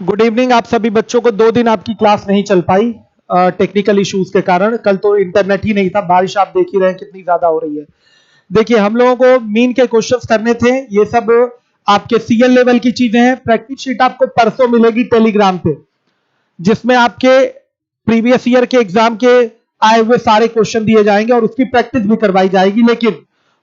Good evening. आप सभी बच्चों को 2 दिन आपकी क्लास नहीं चल पाई टेक्निकल इश्यूज के कारण। कल तो इंटरनेट ही नहीं था, बारिश आप देख ही रहे हैं कितनी ज्यादा हो रही है। देखिए, हम लोगों को मीन के क्वेश्चंस करने थे। ये सब आपके सीएल लेवल की चीजें हैं। प्रैक्टिस शीट आपको परसों मिलेगी टेलीग्राम पे, जिसमें आपके प्रीवियस ईयर के एग्जाम के आए हुए सारे क्वेश्चन दिए जाएंगे और उसकी प्रैक्टिस भी करवाई जाएगी। लेकिन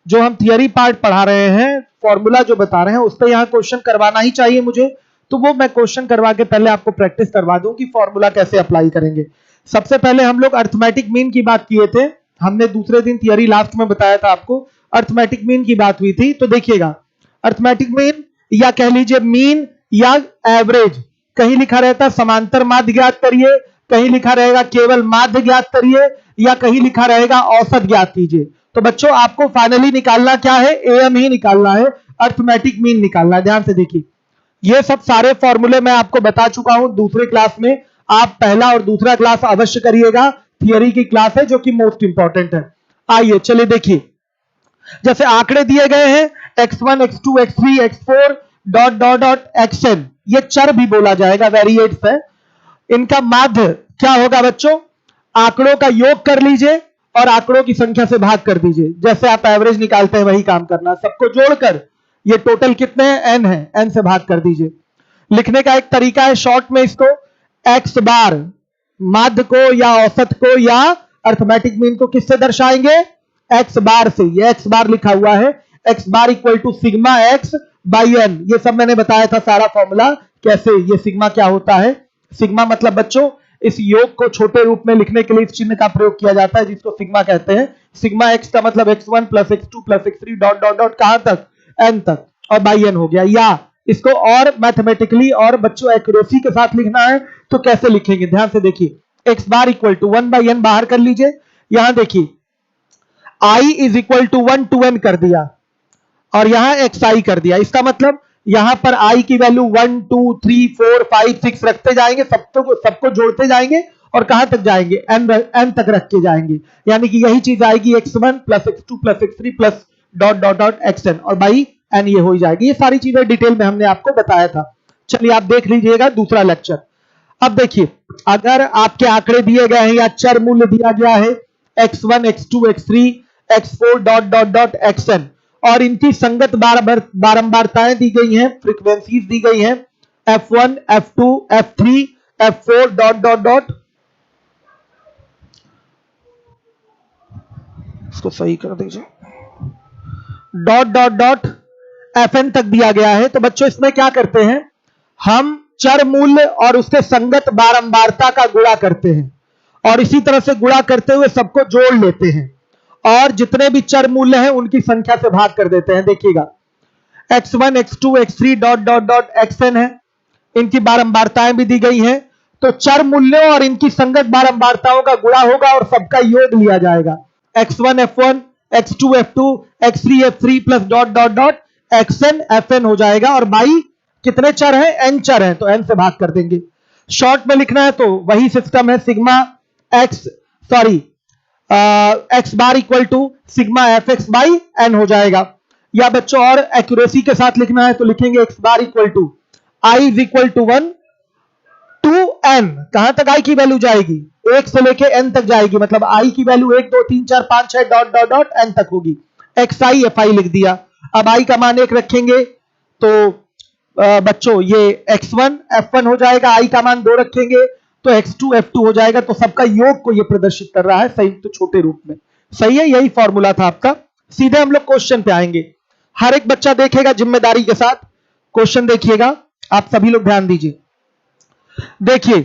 जो हम थियरी पार्ट पढ़ा रहे हैं, फॉर्मूला जो बता रहे हैं, उस पर यहाँ क्वेश्चन करवाना ही चाहिए मुझे, तो वो मैं क्वेश्चन करवा के पहले आपको प्रैक्टिस करवा दूं कि फॉर्मूला कैसे अप्लाई करेंगे। सबसे पहले हम लोग अर्थमेटिक मीन की बात किए थे। हमने दूसरे दिन थियरी लास्ट में बताया था आपको, अर्थमेटिक मीन की बात हुई थी। तो देखिएगा, अर्थमेटिक मीन या कह लीजिए मीन या एवरेज, कहीं लिखा रहता समांतर माध्य ज्ञात करिए, कहीं लिखा रहेगा केवल माध्य ज्ञात करिए, या कहीं लिखा रहेगा औसत ज्ञात कीजिए। तो बच्चों, आपको फाइनली निकालना क्या है? एएम ही निकालना है, अर्थमेटिक मीन निकालना है। ध्यान से देखिए, ये सब सारे फॉर्मूले मैं आपको बता चुका हूं दूसरे क्लास में। आप पहला और दूसरा क्लास अवश्य करिएगा, थियरी की क्लास है जो कि मोस्ट इंपॉर्टेंट है। आइए चलिए देखिए, जैसे आंकड़े दिए गए हैं x1 x2 x3 x4 dot dot dot xn, ये चर भी बोला जाएगा, वेरिएट्स है। इनका माध्य क्या होगा बच्चों? आंकड़ों का योग कर लीजिए और आंकड़ों की संख्या से भाग कर दीजिए। जैसे आप एवरेज निकालते हैं वही काम करना, सबको जोड़कर ये टोटल कितने हैं? n है, n से भाग कर दीजिए। लिखने का एक तरीका है शॉर्ट में, इसको x बार, माध्य को या औसत को या अर्थमेटिक मीन को किससे दर्शाएंगे? x बार से। ये x बार लिखा हुआ है, x bar equal to sigma x by n। ये सब मैंने बताया था सारा फॉर्मूला कैसे, ये सिग्मा क्या होता है। सिग्मा मतलब बच्चों, इस योग को छोटे रूप में लिखने के लिए इस चिन्ह का प्रयोग किया जाता है जिसको सिग्मा कहते हैं। सिग्मा x का मतलब x1 plus x2 plus x3 dot dot dot कहां तक? n तक, और बाई n हो गया। या इसको और मैथमेटिकली और बच्चों एक्यूरेसी के साथ लिखना है तो कैसे लिखेंगे? ध्यान से देखिए, x bar equal to 1 by n बाहर कर लीजिए। यहां देखिए, i is equal to 1 to n कर दिया और यहां xi कर दिया। इसका मतलब यहां पर i की वैल्यू 1 2 3 4 5 6 रखते जाएंगे, सबको जोड़ते जाएंगे और कहां तक जाएंगे? n तक रख के जाएंगे। यानी कि यही चीज आएगी x1 plus x2 plus x3 plus dot dot dot xn, और बाई n ये हो जाएगी। ये सारी चीजें डिटेल में हमने आपको बताया था। चलिए आप देख लीजिएगा दूसरा लेक्चर। अब देखिए, अगर आपके आंकड़े दिए गए हैं या चर मूल्य दिया गया है x1 x2 x3 x4 dot dot dot xn, और इनकी संगत बारंबारताएं दी गई हैं, फ्रीक्वेंसीज दी गई हैं f1 f2 f3 f4 dot dot dot, इसको सही कर दीजिए, डॉट डॉट डॉट fn तक दिया गया है। तो बच्चों, इसमें क्या करते हैं? हम चर मूल्य और उसके संगत बारंबारता का गुणा करते हैं और इसी तरह से गुणा करते हुए सबको जोड़ लेते हैं और जितने भी चर मूल्य हैं उनकी संख्या से भाग कर देते हैं। देखिएगा, x1 x2 x3 dot dot dot xn है, इनकी बारंबारताएं भी दी गई हैं। तो चर मूल्यों और इनकी संगत बारंबारताओं का गुणा होगा और सबका योग लिया जाएगा। x1 f1 x2 f2 x3 f3 plus dot dot dot xn fn हो जाएगा। और बाई कितने चर हैं? n चर हैं, तो n से भाग कर देंगे। शॉर्ट में लिखना है तो वही सिस्टम है, sigma x bar equal to sigma fx by n हो जाएगा। या बच्चों और एक्यूरेसी के साथ लिखना है तो लिखेंगे x bar equal to i is equal to 1 to n। कहां तक i की वैल्यू जाएगी? 1 से लेके n तक जाएगी, मतलब i की value 1 2 3 4 5 6 dot dot dot n तक होगी। xi fi लिख दिया। अब i का मान 1 रखेंगे तो बच्चों ये x1 f1 हो जाएगा, i का मान 2 रखेंगे तो x2 f2 हो जाएगा। तो सबका योग को ये प्रदर्शित कर रहा है संयुक्त तो छोटे रूप में। सही है, यही फॉर्मूला था आपका। सीधे हम लोग क्वेश्चन पे आएंगे। हर एक बच्चा देखेगा जिम्मेदारी के साथ, क्वेश्चन देखिएगा, आप सभी लोग ध्यान दीजिए। देखिए,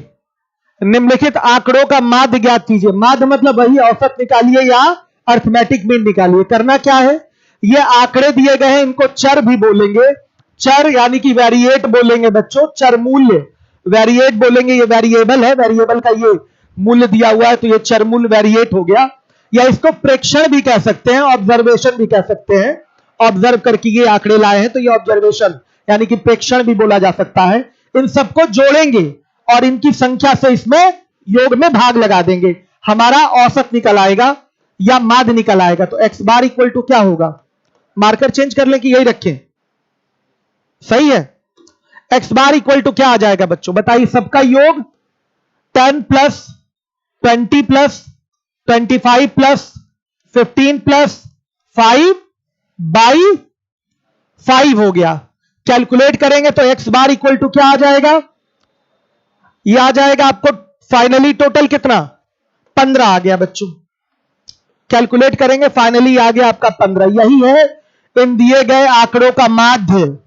निम्नलिखित आंकड़ों का माध्य ज्ञात कीजिए। माध्य मतलब वही औसत निकालिए या अर्थमेटिक मीन निकालिए। करना क्या है? ये आंकड़े दिए गए हैं, इनको चर भी बोलेंगे। चर यानी कि वेरिएट बोलेंगे बच्चों, चर मूल्य वेरिएट बोलेंगे। ये वेरिएबल है, वेरिएबल का ये मूल्य दिया हुआ है तो ये चर मूल्य वेरिएट हो गया। या इसको प्रेक्षण भी कह सकते हैं, ऑब्जर्वेशन भी कह सकते हैं। ऑब्जर्व करके ये आंकड़े लाए हैं तो ये ऑब्जर्वेशन यानी कि प्रेक्षण भी बोला जा सकता है। इन सबको जोड़ेंगे और इनकी संख्या से इसमें योग में भाग लगा देंगे, हमारा औसत निकल आएगा या माध्य निकल आएगा। तो x बार इक्वल टू क्या होगा? मार्कर चेंज कर लें कि यही रखें? सही है, एक्स बार इक्वल टू क्या आ जाएगा बच्चों, बताइए सबका योग 10 plus 20 plus 25 plus 15 plus 5 by 5 हो गया। कैलकुलेट करेंगे तो एक्स बार इक्वल टू क्या आ जाएगा, ये आ जाएगा आपको फाइनली टोटल कितना 15 आ गया बच्चों। कैलकुलेट करेंगे फाइनली आ गया आपका 15। यही है इन दिए गए आंकड़ों का माध्य।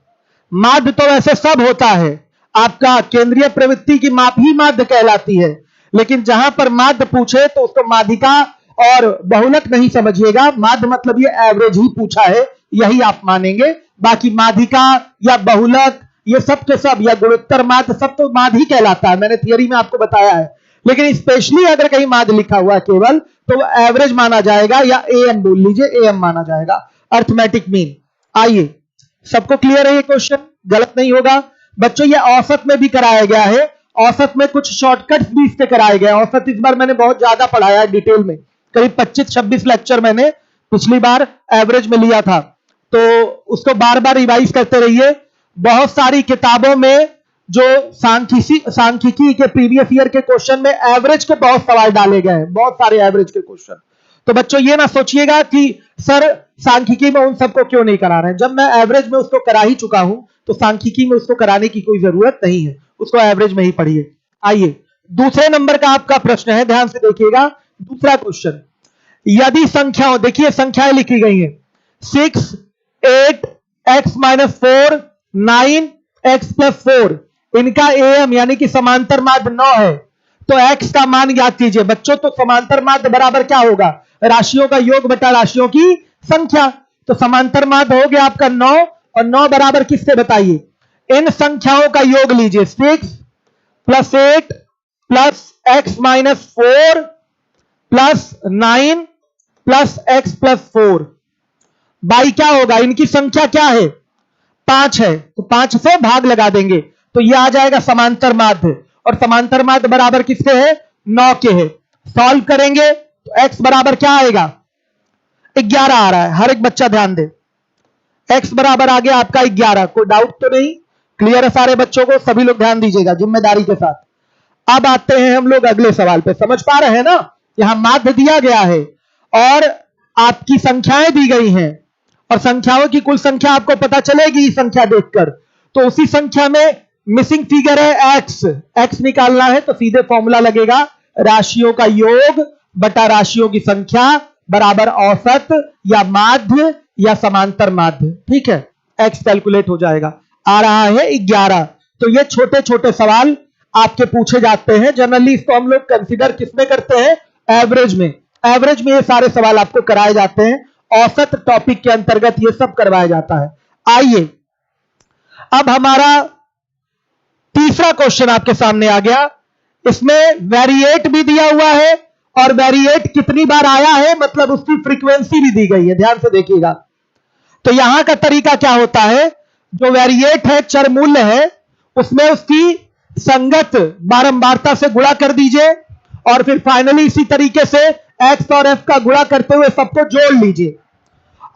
माध्य तो वैसे सब होता है, आपका केंद्रीय प्रवृत्ति की माप ही माध्य कहलाती है, लेकिन जहां पर माध्य पूछे तो उसको माध्यिका और बहुलक नहीं समझिएगा। माध्य मतलब ये एवरेज ही पूछा है, यही आप मानेंगे। बाकी माध्यिका या बहुलक ये सब के सब या गुणोत्तर माध्य सब तो माध्य ही कहलाता है, मैंने थियरी में आपको बताया है। लेकिन स्पेशली अगर कहीं माध्य लिखा हुआ केवल तो वो एवरेज माना जाएगा, या एएम बोल लीजिए, एएम माना जाएगा, अर्थमेटिक मीन। आइए, सबको क्लियर है ये क्वेश्चन, गलत नहीं होगा बच्चों। ये औसत में भी कराया गया है, औसत में कुछ शॉर्टकट्स भी इसके कराए गए। औसत इस बार मैंने बहुत ज्यादा पढ़ाया है डिटेल में, करीब 25-26 लेक्चर मैंने पिछली बार एवरेज में लिया था, तो उसको बार बार रिवाइज करते रहिए। बहुत सारी किताबों में जो सांख्यिकी के प्रीवियस ईयर के क्वेश्चन में एवरेज के बहुत सवाल डाले गए हैं, बहुत सारे एवरेज के क्वेश्चन। तो बच्चों ये ना सोचिएगा कि सर सांख्यिकी में उन सबको क्यों नहीं करा रहे हैं, जब मैं एवरेज में उसको करा ही चुका हूं तो सांख्यिकी में उसको कराने की कोई जरूरत नहीं है, उसको एवरेज में ही पढ़िए। आइए, दूसरे नंबर का आपका प्रश्न है, ध्यान से देखिएगा। दूसरा क्वेश्चन, यदि संख्याओं, देखिए संख्याएं लिखी गई हैं 6, 8, x-4, 9, x+4, इनका एम यानी कि समांतर माध्य 9 है, तो x का मान ज्ञात कीजिए। बच्चों तो समांतर माध्य बराबर क्या होगा, राशियों का योग बटा राशियों की संख्या। तो समांतर माध्य हो गया आपका 9, और 9 बराबर किससे बताइए, इन संख्याओं का योग लीजिए, 6 plus 8 plus x-4 plus 9 plus x+4 by क्या होगा, इनकी संख्या क्या है 5 है, तो 5 से भाग लगा देंगे तो यह आ जाएगा समांतर माध्य। और समांतर माध्य बराबर किसके है, 9 के है। सॉल्व करेंगे तो x बराबर क्या आएगा, 11 आ रहा है, हर एक बच्चा ध्यान दे, x बराबर आ गया आपका 11। कोई डाउट तो नहीं, क्लियर है सारे बच्चों को, सभी लोग ध्यान दीजिएगा जिम्मेदारी के साथ। अब आते हैं हम लोग अगले सवाल पे, समझ पा रहे हैं ना, यहां माध्य दिया गया है और आपकी संख्याएं दी गई हैं, और संख्याओं की कुल संख्या आपको पता चलेगी संख्या देखकर। तो उसी संख्या में मिसिंग फिगर है x निकालना है तो सीधे फॉर्मूला लगेगा, राशियों का योग बटा राशियों की संख्या बराबर औसत या माध्य या समांतर माध्य। ठीक है, x कैलकुलेट हो जाएगा, आ रहा है 11। तो ये छोटे छोटे सवाल आपके पूछे जाते हैं, जनरली इसको हम लोग कंसीडर किसमें करते हैं, एवरेज में। एवरेज में ये सारे सवाल आपको कराए जाते हैं, औसत टॉपिक के अंतर्गत ये सब करवाया जाता है। आइए, अब हमारा तीसरा क्वेश्चन आपके सामने आ गया। इसमें वेरिएट भी दिया हुआ है और वेरिएट कितनी बार आया है मतलब उसकी फ्रीक्वेंसी भी दी गई है, ध्यान से देखिएगा। तो यहां का तरीका क्या होता है, जो वेरिएट है चर मूल्य है उसमें उसकी संगत बारंबारता से गुणा कर दीजिए, और फिर फाइनली इसी तरीके से x और f का गुणा करते हुए सबको जोड़ लीजिए,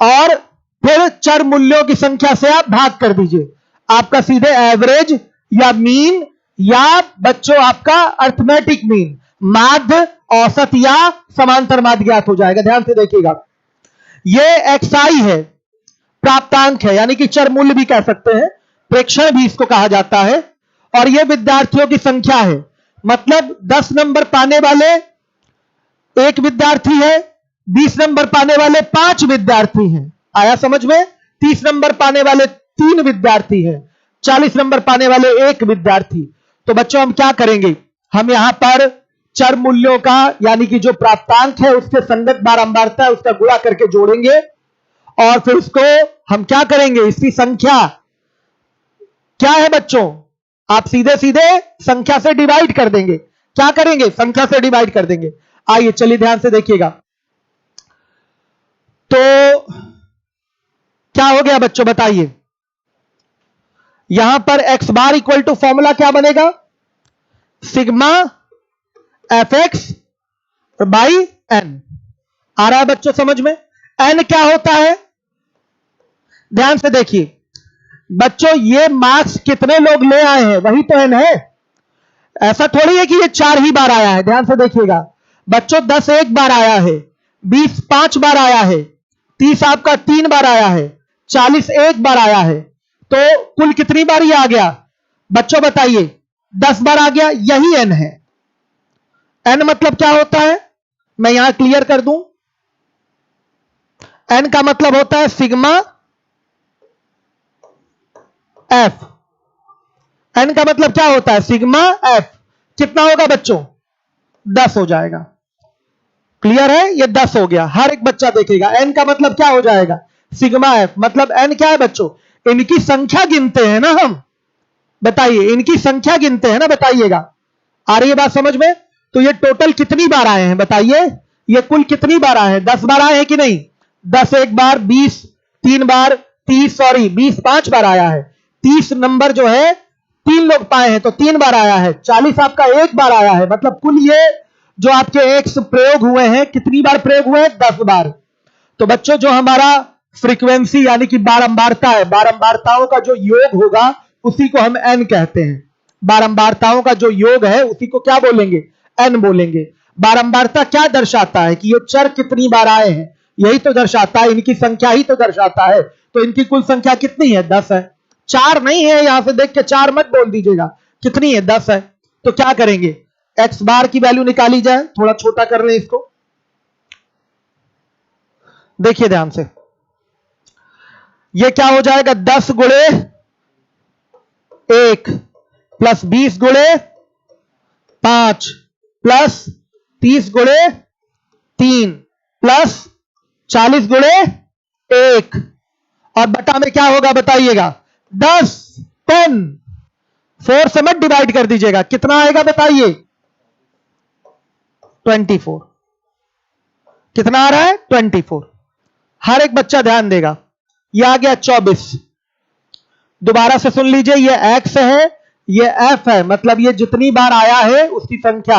और फिर चर मूल्यों की संख्या से आप भाग कर दीजिए। आपका सीधे एवरेज या मीन या बच्चों आपका अर्थमेटिक मीन, माध्य, औसत या समांतर माध्य ज्ञात हो जाएगा। ध्यान से देखिएगा, ये xi है, प्राप्तांक है, यानी कि चर मूल्य भी कह सकते हैं, प्रेक्षण भी इसको कहा जाता है, और ये विद्यार्थियों की संख्या है। मतलब 10 नंबर पाने वाले एक विद्यार्थी है, 20 नंबर पाने वाले 5 विद्यार्थी हैं, आया समझ में, 30 नंबर पाने वाले 3 विद्यार्थी हैं, 40 नंबर पाने वाले 1 विद्यार्थी। तो बच्चों हम क्या करेंगे, हम यहां पर चर मूल्यों का यानी कि जो प्राप्तांक है उसके संगत बारंबारता है उसका गुणा करके जोड़ेंगे, और फिर उसको हम क्या करेंगे, इसकी संख्या क्या है बच्चों, आप सीधे सीधे संख्या से डिवाइड कर देंगे। क्या करेंगे, संख्या से डिवाइड कर देंगे। आइए चलिए ध्यान से देखिएगा, तो क्या हो गया बच्चों बताइए, यहां पर x bar equal to formula क्या बनेगा, सिग्मा fx बाई n। आ रहा है बच्चों समझ में, n क्या होता है, ध्यान से देखिए, बच्चों ये मार्क्स कितने लोग ले आए हैं वही तो एन है। ऐसा थोड़ी है कि ये 4 ही बार आया है, ध्यान से देखिएगा बच्चों। 10 एक बार आया है, 20 5 बार आया है, 30 आपका 3 बार आया है, 40 एक बार आया है। तो कुल कितनी बार ये आ गया बच्चों बताइए? 10 बार आ गया, यही एन है। एन मतलब क्या होता है मैं यहां क्लियर कर दूं। एन का मतलब होता है सिग्मा एफ। एन का मतलब क्या होता है? Sigma F. कितना होगा बच्चों? 10 हो जाएगा। क्लियर है? ये 10 हो गया। हर एक बच्चा देखेगा एन का मतलब क्या हो जाएगा? Sigma F. मतलब एन क्या है बच्चों? इनकी संख्या गिनते हैं ना हम, बताइए इनकी संख्या गिनते हैं ना, बताइएगा। आ रही है बात समझ में? तो ये टोटल कितनी बार आए हैं बताइए? ये कुल कितनी बार आए हैं? 10 बार आए हैं कि नहीं? 10 एक बार, 20 3 बार, 20 5 बार आया है। 30 नंबर जो है 3 लोग पाए हैं तो 3 बार आया है। 40 आपका एक बार आया है। मतलब कुल ये जो आपके एक्स प्रयोग हुए हैं कितनी बार प्रयोग हुए हैं? 10 बार। तो बच्चों जो हमारा फ्रीक्वेंसी यानी कि बारंबारता है, बारंबारताओं का जो योग होगा उसी को हम एन कहते हैं। बारंबारताओं का जो योग है उसी को क्या बोलेंगे? एन बोलेंगे। बारंबारता क्या दर्शाता है? कि ये चर कितनी बार आए हैं, यही तो दर्शाता है, इनकी संख्या ही तो दर्शाता है। तो इनकी कुल संख्या कितनी है? 10 है। 4 नहीं है, यहां से देख के 4 मत बोल दीजिएगा। कितनी है? 10 है। तो क्या करेंगे? एक्स बार की वैल्यू निकाली जाए। थोड़ा छोटा कर लें इसको, देखिए ध्यान से। ये क्या हो जाएगा? 10 गुणे 1 प्लस 20 गुणे 5 प्लस 30 गुणे 3 प्लस 40 गुणे 1 और बटा में क्या होगा बताइएगा? 10 10। 4 से मत डिवाइड कर दीजिएगा। कितना आएगा बताइए? 24। कितना आ रहा है? 24। हर एक बच्चा ध्यान देगा। ये आ गया 24। दोबारा से सुन लीजिए, ये एक्स है, ये एफ है। मतलब ये जितनी बार आया है उसकी संख्या,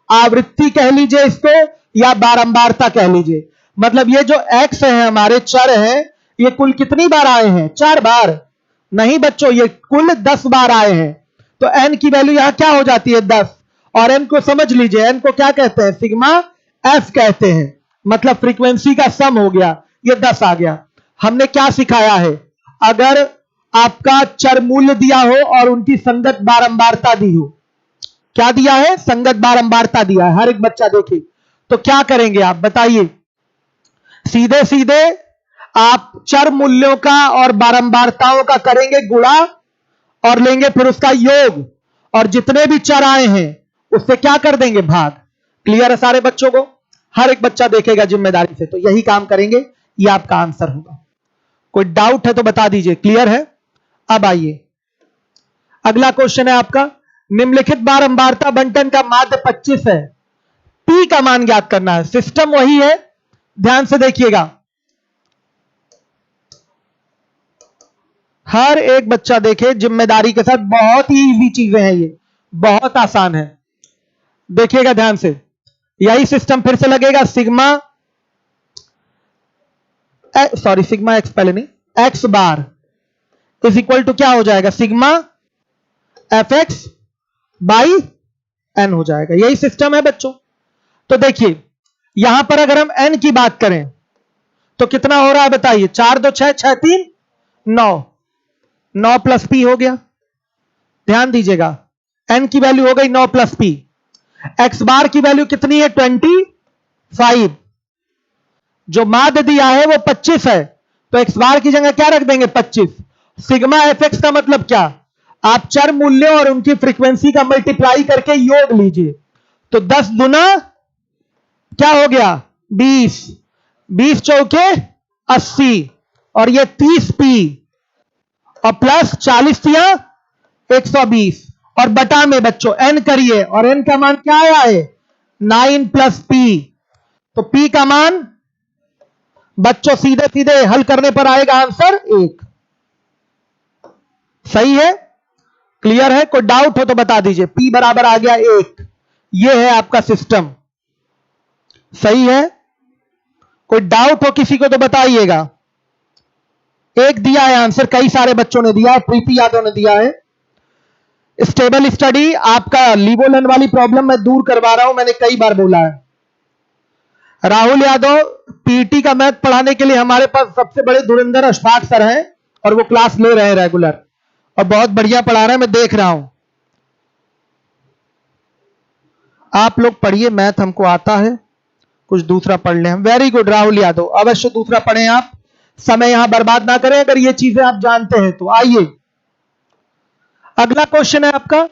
आवृत्ति कह लीजिए इसको या बारंबारता कह लीजिए। मतलब ये जो एक्स है हमारे चर है, ये कुल कितनी बार आए हैं? 4 बार। नहीं बच्चों, ये कुल 10 बार आए हैं। तो एन की वैल्यू यहां क्या हो जाती है? 10। और एन को समझ लीजिए, एन को क्या कहते हैं? सिग्मा एफ कहते हैं। मतलब फ्रीक्वेंसी का सम हो गया, ये 10 आ गया। हमने क्या सिखाया है? अगर आपका चर मूल्य दिया हो और उनकी संगत बारंबारता दी हो, क्या दिया है? संगत बारंबारता दिया है। हर एक बच्चा देखे तो क्या करेंगे आप बताइए? सीधे सीधे आप चर मूल्यों का और बारंबारताओं का करेंगे गुणा और लेंगे फिर उसका योग, और जितने भी चर आए हैं उससे क्या कर देंगे? भाग। क्लियर है सारे बच्चों को? हर एक बच्चा देखेगा जिम्मेदारी से। तो यही काम करेंगे, ये आपका आंसर होगा। कोई डाउट है तो बता दीजिए। क्लियर है? अब आइए, अगला क्वेश्चन है आपका। निम्नलिखित बारंबारता बंटन का माध्य 25 है, पी का मान ज्ञात करना है। सिस्टम वही है, ध्यान से देखिएगा। हर एक बच्चा देखे जिम्मेदारी के साथ। बहुत ही इजी चीजें हैं ये, बहुत आसान है। देखिएगा ध्यान से। यही सिस्टम फिर से लगेगा। सिग्मा सिग्मा एक्स पहले नहीं, X bar is equal to क्या हो जाएगा? Sigma F X by N हो जाएगा। यही सिस्टम है बच्चों। तो देखिए यहां पर अगर हम एन की बात करें तो कितना हो रहा है बताइए? 4 2 6 6 3 9, 9 प्लस पी हो गया। ध्यान दीजिएगा, एन की वैल्यू हो गई 9 प्लस पी। एक्स बार की वैल्यू कितनी है? 25। जो माध्य दिया है वो 25 है, तो एक्स बार की जगह क्या रख देंगे? 25। सिग्मा एफ एक्स का मतलब क्या? आप चर मूल्य और उनकी फ्रीक्वेंसी का मल्टीप्लाई करके योग लीजिए। तो 10 दुना क्या हो गया? 20, 20 चौके 80 और ये 30 पी और प्लस 40 दिया 120 और बटा में बच्चों एन करिए, और एन का मान क्या आया है? 9 प्लस पी। तो पी का मान बच्चों सीधे सीधे हल करने पर आएगा आंसर 1। सही है? क्लियर है? कोई डाउट हो तो बता दीजिए। पी बराबर आ गया 1। यह है आपका सिस्टम। सही है? कोई डाउट हो किसी को तो बताइएगा। एक दिया है आंसर, कई सारे बच्चों ने दिया है, प्रीति यादव ने दिया है। स्टेबल स्टडी, आपका लीवोलन वाली प्रॉब्लम मैं दूर करवा रहा हूं, मैंने कई बार बोला है। राहुल यादव, पीटी का मैथ पढ़ाने के लिए हमारे पास सबसे बड़े धुरंधर अशफाक सर हैं और वो क्लास ले रहे हैं रेगुलर और बहुत बढ़िया पढ़ा रहे हैं, मैं देख रहा हूं। आप लोग पढ़िए, मैथ हमको आता है, कुछ दूसरा पढ़ लें हम। वेरी गुड राहुल यादव, अवश्य दूसरा पढ़ें आप, समय यहां बर्बाद ना करें अगर ये चीजें आप जानते हैं तो। आइए अगला क्वेश्चन है आपका,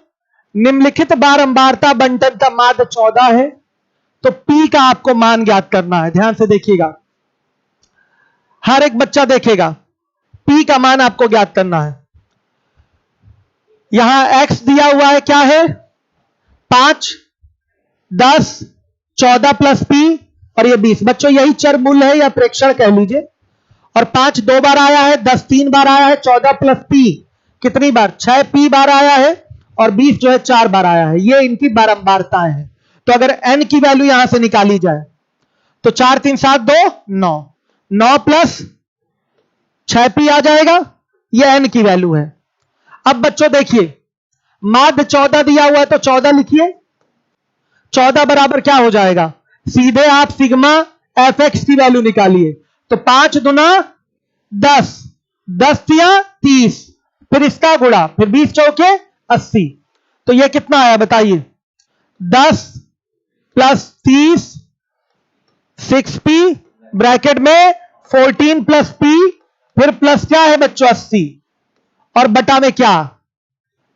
निम्नलिखित बारंबारता बंटन का माध्य 14 है, तो P का आपको मान ज्ञात करना है। ध्यान से देखिएगा, हर एक बच्चा देखेगा, P का मान आपको ज्ञात करना है। यहां X दिया हुआ है, क्या है 5, 10, 14 प्लस P और ये 20। बच्चों यही चर मूल्य है या प्रेक्षण कह लीजिए। और 5 2 बार आया है, 10 3 बार आया है, 14 प्लस P कितनी बार 6 P बार आया है और 20 जो है 4 बार आया है। ये इनकी बारंबारताएं हैं। तो अगर n की वैल्यू यहां से निकाली जाए तो 4 3 7 2 9, 9 प्लस 6P आ जाएगा, ये n की वैल्यू है। अब बच्चों देखिए, माध्य 14 दिया हुआ है तो 14 लिखिए। 14 बराबर क्या हो जाएगा, सीधे आप सिग्मा fx की वैल्यू निकालिए। तो 5 दुना 10, 10 तिया 30, फिर इसका गुणा, फिर 20 चौके 80। तो ये कितना आया बताइए, 10 प्लस 30 6P ब्रैकेट में 14 प्लस P, फिर प्लस क्या है बच्चों 80 और बटा में क्या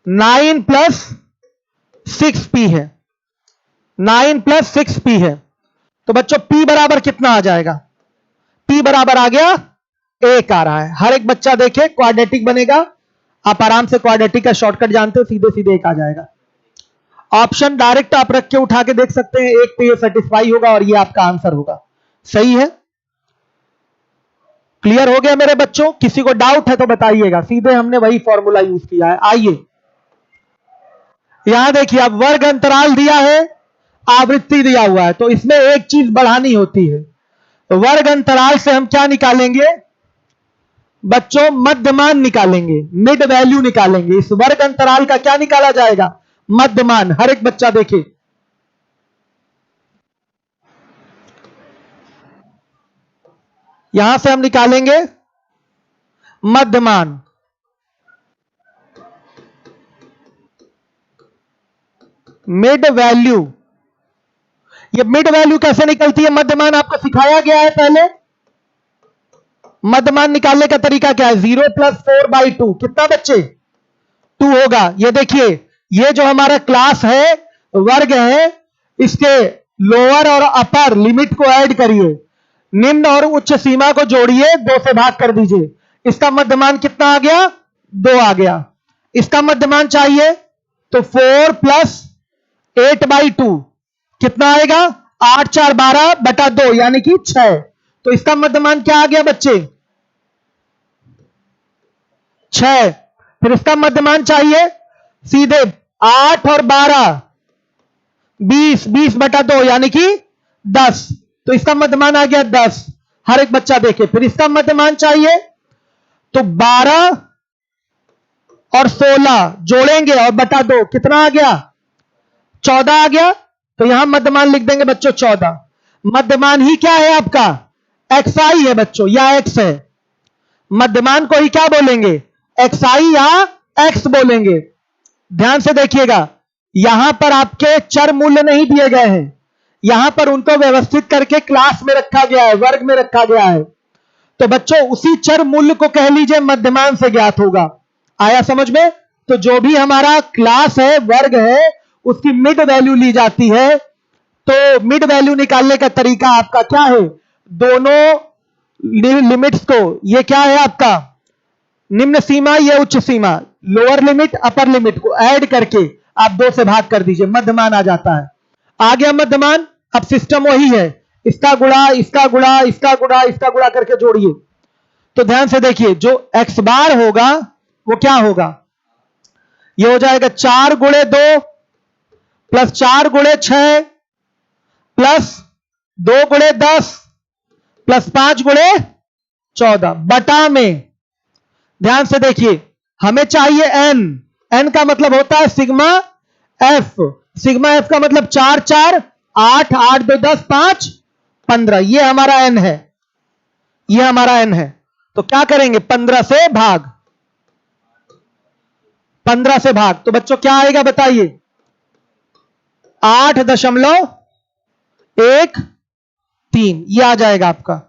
9 प्लस 6P है, 9 प्लस 6P है। तो बच्चों P बराबर कितना आ जाएगा, P बराबर आ गया 1 आ रहा है। हर एक बच्चा देखे, क्वाड्रेटिक बनेगा, आप आराम से क्वाड्रेटिक का शॉर्टकट जानते हो, सीधे सीधे 1 आ जाएगा। ऑप्शन डायरेक्ट आप रख के उठा के देख सकते हैं, 1 पे ये सेटिस्फाई होगा और ये आपका आंसर होगा। सही है, क्लियर हो गया मेरे बच्चों? किसी को डाउट है तो बताइएगा, सीधे हमने वही फॉर्मूला यूज किया है। आइए यहां देखिए, अब वर्ग अंतराल दिया है, आवृत्ति दिया हुआ है, तो इसमें एक चीज बढ़ानी होती है। तो वर्ग अंतराल से हम क्या निकालेंगे बच्चों, मध्यमान निकालेंगे, मिड वैल्यू निकालेंगे। इस वर्ग अंतराल का क्या निकाला जाएगा, मध्यमान। हर एक बच्चा देखे, यहां से हम निकालेंगे मध्यमान। मिड वैल्यू, ये मिड वैल्यू कैसे निकलती है, मध्यमान आपको सिखाया गया है पहले। मध्यमान निकालने का तरीका क्या है, 0 प्लस 4/2 कितना बच्चे 2 होगा। ये देखिए, ये जो हमारा क्लास है, वर्ग है, इसके लोअर और अपर लिमिट को ऐड करिए, निम्न और उच्च सीमा को जोड़िए, 2 से भाग कर दीजिए। इसका मध्यमान कितना आ गया, 2 आ गया। इसका मध्यमान चाहिए तो 4 प्लस 8/2 कितना आएगा, 8 4 12 बटा 2 यानी कि 6। तो इसका मध्यमान क्या आ गया बच्चे, 6। फिर इसका मध्यमान चाहिए सीधे 8 और 12 20, 20 बटा 2 यानी कि 10। तो इसका मध्यमान आ गया 10। हर एक बच्चा देखे, फिर इसका मध्यमान चाहिए तो 12 और 16 जोड़ेंगे और बटा 2 कितना आ गया, 14 आ गया। तो यहां मध्यमान लिख देंगे बच्चों 14। मध्यमान ही क्या है आपका, xi है बच्चों, या x है। मध्यमान को ही क्या बोलेंगे, xi या x बोलेंगे। ध्यान से देखिएगा, यहां पर आपके चर मूल्य नहीं दिए गए हैं, यहां पर उनको व्यवस्थित करके क्लास में रखा गया है, वर्ग में रखा गया है। तो बच्चों उसी चर मूल्य को कह लीजिए मध्यमान से ज्ञात होगा। आया समझ में? तो जो भी हमारा क्लास है, वर्ग है, उसकी मिड वैल्यू ली जाती है। तो मिड वैल्यू निकालने का तरीका आपका क्या है, दोनों लिमिट्स को, ये क्या है आपका निम्न सीमा, ये उच्च सीमा, लोअर लिमिट अपर लिमिट को ऐड करके आप 2 से भाग कर दीजिए, मध्यमान आ जाता है। आ गया मध्यमान। अब सिस्टम वही है, इसका गुणा, इसका गुणा, इसका गुणा, इसका गुणा करके जोड़िए। तो ध्यान से देखिए, जो x बार होगा वो क्या होगा, ये हो जाएगा 4 गुणे 2 प्लस 4 गुणे 6 प्लस 2 गुणे 10 प्लस 5 गुणे 14 बटा में ध्यान से देखिए, हमें चाहिए एन। एन का मतलब होता है सिग्मा एफ। सिग्मा एफ का मतलब 4 4 8 8 2 10 5 15। ये हमारा एन है, ये हमारा एन है। तो क्या करेंगे, 15 से भाग, 15 से भाग। तो बच्चों क्या आएगा बताइए, 8.13 ये आ जाएगा आपका।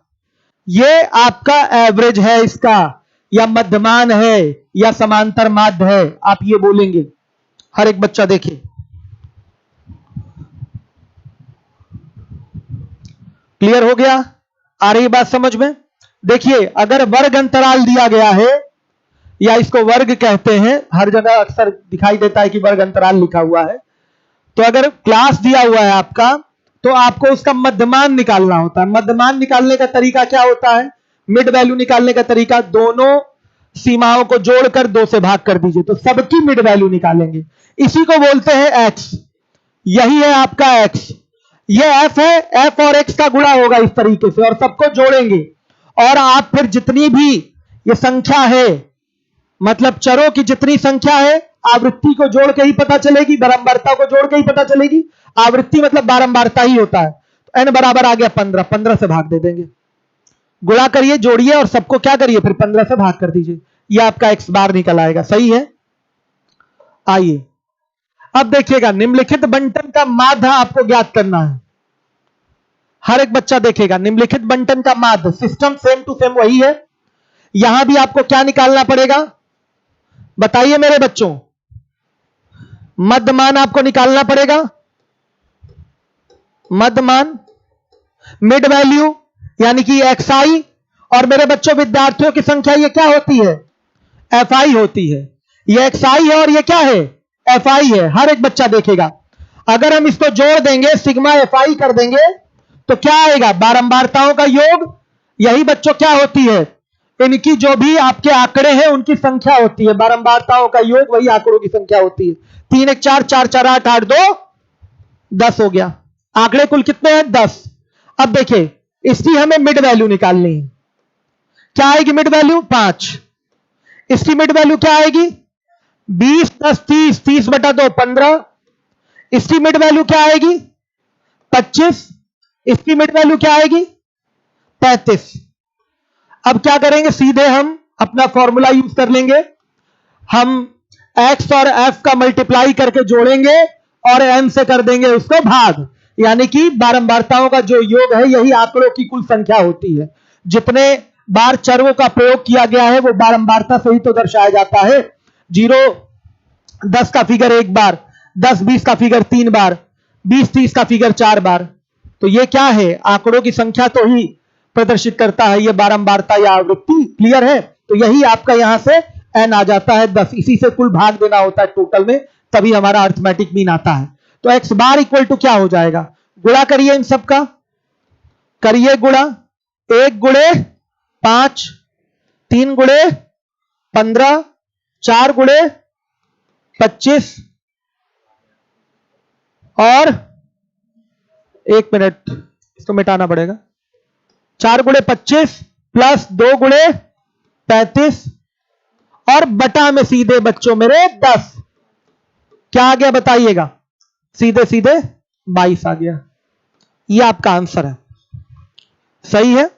ये आपका एवरेज है इसका, या मध्यमान है, या समांतर माध्य है, आप ये बोलेंगे। हर एक बच्चा देखिए, क्लियर हो गया? आ रही बात समझ में? देखिए, अगर वर्ग अंतराल दिया गया है, या इसको वर्ग कहते हैं, हर जगह अक्सर दिखाई देता है कि वर्ग अंतराल लिखा हुआ है। तो अगर क्लास दिया हुआ है आपका, तो आपको उसका मध्यमान निकालना होता है। मध्यमान निकालने का तरीका क्या होता है, मिड वैल्यू निकालने का तरीका, दोनों सीमाओं को जोड़कर 2 से भाग कर दीजिए, तो सबकी मिड वैल्यू निकालेंगे। इसी को बोलते हैं एक्स। यही है आपका एक्स, ये एफ है। एफ और एक्स का गुणा होगा इस तरीके से, और सबको जोड़ेंगे। और आप फिर जितनी भी ये संख्या है, मतलब चरों की जितनी संख्या है, आवृत्ति को जोड़ के ही पता चलेगी, बारंबारता को जोड़ के ही पता चलेगी। आवृत्ति मतलब बारंबारता ही होता है। तो एन बराबर आ गया 15, 15 से भाग दे देंगे। गुणा करिए, जोड़िए, और सबको क्या करिए, फिर 15 से भाग कर दीजिए। ये आपका एक्स बार निकल आएगा। सही है? आइए अब देखिएगा, निम्नलिखित बंटन का माध्य आपको ज्ञात करना है। हर एक बच्चा देखेगा, निम्नलिखित बंटन का माध्य, सिस्टम सेम टू सेम वही है। यहां भी आपको क्या निकालना पड़ेगा बताइए मेरे बच्चों, मध्यमान आपको निकालना पड़ेगा। मध्यमान, मिड वैल्यू यानी कि एक्स आई, और मेरे बच्चों विद्यार्थियों की संख्या ये क्या होती है, एफ आई होती है। ये एक्स आई है और ये क्या है, एफ आई है। हर एक बच्चा देखेगा, अगर हम इसको जोड़ देंगे, सिग्मा एफ आई कर देंगे, तो क्या आएगा, बारंबारताओं का योग। यही बच्चों क्या होती है, इनकी जो भी आपके आंकड़े हैं उनकी संख्या होती है। बारंबारताओं का योग वही आंकड़ों की संख्या होती है। 3 1 4 4 4 8 8 2 10 हो गया। आंकड़े कुल कितने हैं, 10। अब देखिए, इसकी हमें मिड वैल्यू निकालनी है। क्या आएगी मिड वैल्यू, 5। इसकी मिड वैल्यू क्या आएगी, 20 10 30, 30 बटा 2 15। इसकी मिड वैल्यू क्या आएगी, 25। इसकी मिड वैल्यू क्या आएगी, 35। अब क्या करेंगे, सीधे हम अपना फॉर्मूला यूज कर लेंगे। हम x और f का मल्टीप्लाई करके जोड़ेंगे, और n से कर देंगे उसको भाग। यानी कि बारंबारताओं का जो योग है, यही आंकड़ों की कुल संख्या होती है। जितने बार चरों का प्रयोग किया गया है, वो बारंबारता से ही तो दर्शाया जाता है। 0 10 का फिगर 1 बार, 10 20 का फिगर 3 बार, 20 30 का फिगर 4 बार। तो ये क्या है, आंकड़ों की संख्या तो ही प्रदर्शित करता है, ये बारंबारता या आवृत्ति। क्लियर है? तो यही आपका यहां से एन आ जाता है 10। इसी से कुल भाग देना होता है टोटल में, तभी हमारा अर्थमेटिक मीन आता है। तो एक्स बार इक्वल टू क्या हो जाएगा, गुणा करिए इन सबका, करिए गुणा। 1 गुणे 5, 3 गुणे 15, 4 गुणे 25, और 1 मिनट इसको मिटाना पड़ेगा, 4 गुणे 25 प्लस 2 गुणे 35, और बटा में सीधे बच्चों मेरे 10। क्या आ गया बताइएगा, सीधे सीधे 22 आ गया। यह आपका आंसर है। सही है?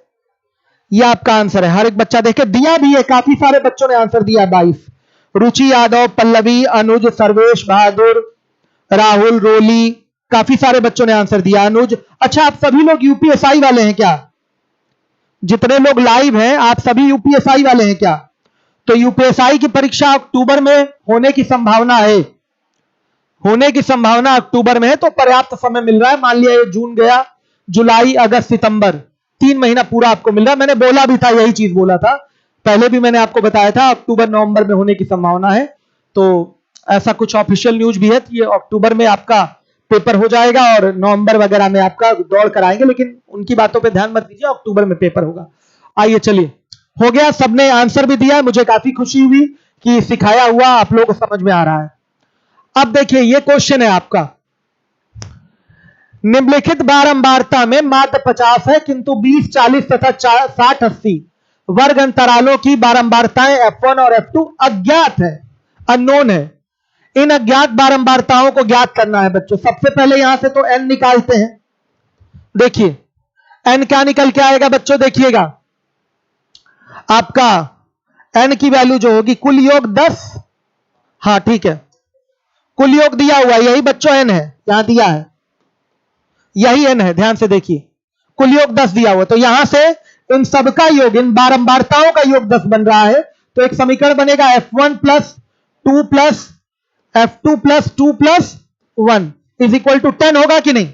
यह आपका आंसर है। हर एक बच्चा देखे, दिया भी है, काफी सारे बच्चों ने आंसर दिया 22। रुचि यादव, पल्लवी, अनुज, सर्वेश बहादुर, राहुल, रोली, काफी सारे बच्चों ने आंसर दिया। अनुज, अच्छा आप सभी लोग यूपीएसआई वाले हैं क्या? जितने लोग लाइव हैं, आप सभी यूपीएसआई वाले हैं क्या? तो यूपीएसआई की परीक्षा अक्टूबर में होने की संभावना है। होने की संभावना अक्टूबर में है, तो पर्याप्त समय मिल रहा है। मान लिया ये जून गया, जुलाई अगस्त सितंबर, 3 महीना पूरा आपको मिल रहा है। मैंने बोला भी था, यही चीज बोला था पहले भी, मैंने आपको बताया था अक्टूबर नवंबर में होने की संभावना है। तो ऐसा कुछ ऑफिशियल न्यूज भी है कि ये अक्टूबर में आपका पेपर हो जाएगा, और नवंबर वगैरह में आपका दौड़ कराएंगे, लेकिन उनकी बातों पे ध्यान मत दीजिए, अक्टूबर में पेपर होगा। आइए चलिए, हो गया, सबने आंसर भी दिया। मुझे काफी खुशी हुई कि सिखाया हुआ आप लोगों को समझ में आ रहा है। अब देखिए, ये क्वेश्चन है आपका, निम्नलिखित बारंबारता में मात्र 50 है, किंतु 20 40 तथा 60 80 वर्ग अंतरालों की बारंबारताएं F1 और F2 अज्ञात है, अननोन है। इन अज्ञात बारंबारताओं को ज्ञात करना है बच्चों। सबसे पहले यहां से तो n निकालते हैं। देखिए n क्या निकल के आएगा बच्चों, देखिएगा आपका n की वैल्यू जो होगी कुल योग 10, हाँ ठीक है, कुल योग दिया हुआ यही बच्चों n है, यहां दिया है यही n है, ध्यान से देखिए कुल योग 10 दिया हुआ, तो यहां से इन सबका योग, इन बारंबारताओं का योग 10 बन रहा है। तो एक समीकरण बनेगा F1 plus 2 plus F2 plus 2 plus 1 is equal to 10 होगा कि नहीं।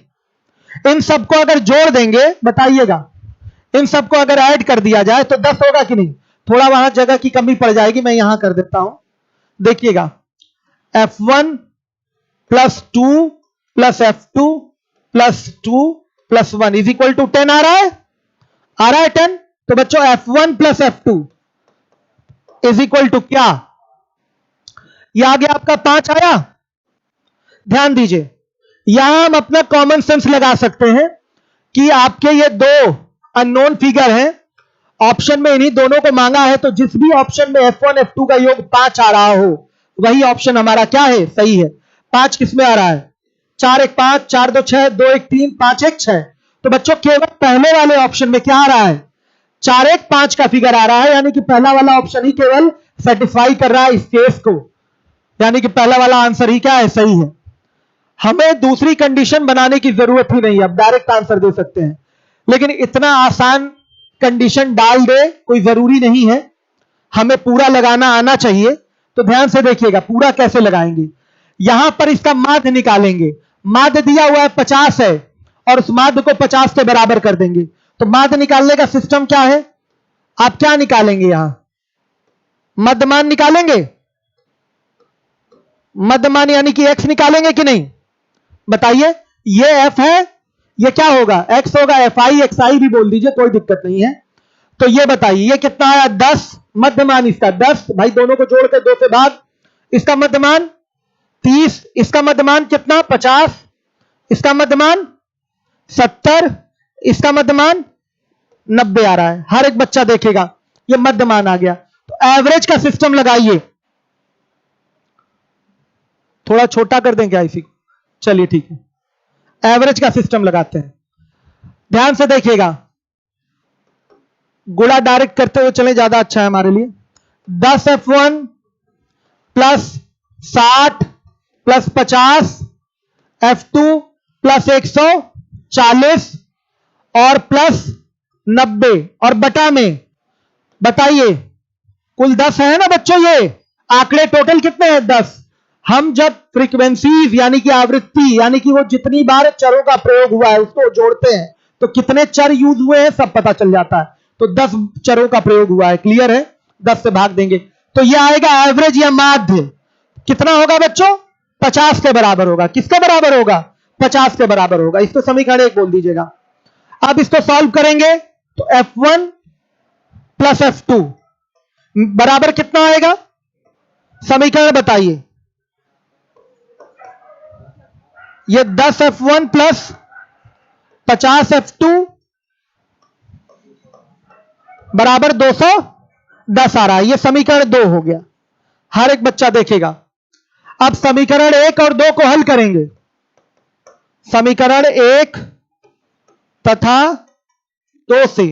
इन सबको अगर जोड़ देंगे, बताइएगा, इन सबको अगर ऐड कर दिया जाए तो 10 होगा कि नहीं। थोड़ा वहां जगह की कमी पड़ जाएगी, मैं यहां कर देता हूं। देखिएगा F1 plus 2 plus F2 plus 2 plus 1 is equal to 10 आ रहा है, 10। तो बच्चों F1 plus F2 is equal to क्या, यह आ गया आपका 5 आया। ध्यान दीजिए, यहां हम अपना कॉमन सेंस लगा सकते हैं कि आपके ये दो अननोन फिगर हैं, ऑप्शन में इन्हीं दोनों को मांगा है, तो जिस भी ऑप्शन में F1 F2 का योग 5 आ रहा हो वही ऑप्शन हमारा क्या है, सही है। 5 किसमें आ रहा है, 4 1 5, 4 2 6, 2 1 3, 5 1 6। तो बच्चों केवल पहले वाले ऑप्शन में क्या आ रहा है, 4 1 5 का फिगर आ रहा है, यानी कि पहला वाला ऑप्शन ही केवल सेटिस्फाई कर रहा है इस केस को, यानी कि पहला वाला आंसर ही क्या है, सही है। हमें दूसरी कंडीशन बनाने की जरूरत ही नहीं है, अब डायरेक्ट आंसर दे सकते हैं, लेकिन इतना आसान कंडीशन डाल दे कोई जरूरी नहीं है, हमें पूरा लगाना आना चाहिए। तो ध्यान से देखिएगा पूरा कैसे लगाएंगे। यहां पर इसका माध्य निकालेंगे, माध्य दिया हुआ है 50 है, और उस माध्य को 50 के बराबर कर देंगे। तो माध्य निकालने का सिस्टम क्या है, आप क्या निकालेंगे, यहां मध्यमान निकालेंगे, मध्यमान यानी कि x निकालेंगे कि नहीं, बताइए। ये f है, ये क्या होगा, x होगा, fi xi भी बोल दीजिए, कोई दिक्कत नहीं है। तो ये बताइए ये कितना आया, 10, मध्यमान इसका 10, भाई दोनों को जोड़कर 2 से भाग, इसका मध्यमान 30, इसका मध्यमान कितना 50, इसका मध्यमान 70, इसका मध्यमान 90 आ रहा है। हर एक बच्चा देखेगा ये मध्यमान आ गया। तो एवरेज का सिस्टम लगाइए, थोड़ा छोटा कर दें क्या इसी, चलिए ठीक है, एवरेज का सिस्टम लगाते हैं। ध्यान से देखिएगा, गुणा डायरेक्ट करते हुए चले, ज्यादा अच्छा है हमारे लिए। 10 F1 plus 60 plus 50 F2 plus 140 और प्लस 90 और बटा में, बताइए कुल 10 है ना बच्चों, ये आंकड़े टोटल कितने हैं, 10। हम जब फ्रीक्वेंसीज यानी कि आवृत्ति, यानी कि वो जितनी बार चरों का प्रयोग हुआ है उसको जोड़ते हैं तो कितने चर यूज हुए हैं सब पता चल जाता है। तो 10 चरों का प्रयोग हुआ है, क्लियर है, 10 से भाग देंगे तो ये आएगा एवरेज या माध्य। कितना होगा बच्चों, 50 के बराबर होगा। किसके बराबर होगा, 50 के बराबर होगा। इसको समीकरण 1 बोल दीजिएगा। अब इसको सॉल्व करेंगे तो F1 प्लस F2 बराबर कितना आएगा, समीकरण बताइए। ये 10 F1 प्लस 50 F2 बराबर 210 आ रहा है, ये समीकरण 2 हो गया। हर एक बच्चा देखेगा। अब समीकरण 1 और 2 को हल करेंगे। समीकरण 1 तथा 2 से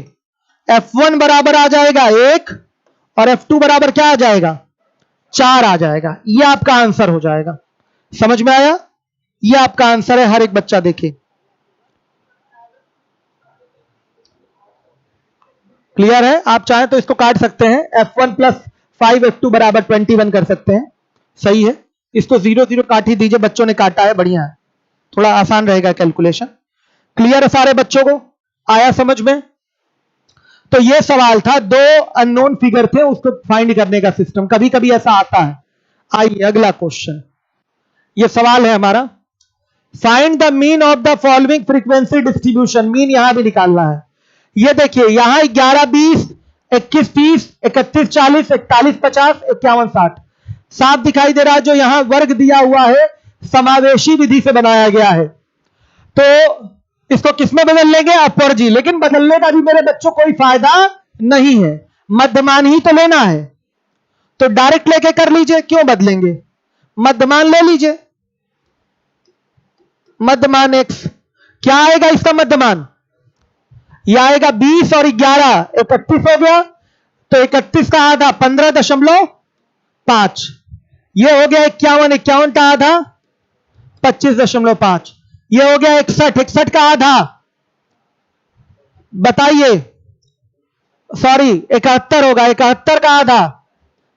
F1 बराबर आ जाएगा 1 और F2 बराबर क्या आ जाएगा, 4 आ जाएगा। यह आपका आंसर हो जाएगा। समझ में आया, यह आपका आंसर है। हर एक बच्चा देखे, क्लियर है। आप चाहें तो इसको काट सकते हैं, F1 प्लस 5 F2 बराबर 21 कर सकते हैं, सही है। इसको 0 0 काट ही दीजिए, बच्चों ने काटा है, बढ़िया है, थोड़ा आसान रहेगा कैलकुलेशन। क्लियर है सारे बच्चों को, आया समझ में। तो ये सवाल था, 2 अननोन फिगर थे, उसको फाइंड करने का सिस्टम। कभी कभी ऐसा आता है। आइए अगला क्वेश्चन, ये सवाल है हमारा, find the mean of the following frequency distribution. Mean यहां भी निकालना है। ये देखिए यहां 11 20 21 30 31 40 41 50 51 60 साफ दिखाई दे रहा है। जो यहां वर्ग दिया हुआ है समावेशी विधि से बनाया गया है, तो इसको किसमें बदल लेंगे, अपर जी। लेकिन बदलने का भी मेरे बच्चों कोई फायदा नहीं है, मध्यमान ही तो लेना है, तो डायरेक्ट लेके कर लीजिए, क्यों बदलेंगे? मध्यमान ले लीजिए, मध्यमान x क्या आएगा इसका मध्यमान? यह आएगा 20 और 11 31 हो गया, तो 31 का आधा 15.5, यह हो गया 51, 51 का आधा 25.5, यह हो गया 61, 61 का आधा बताइए, सॉरी 71 होगा, 71 का आधा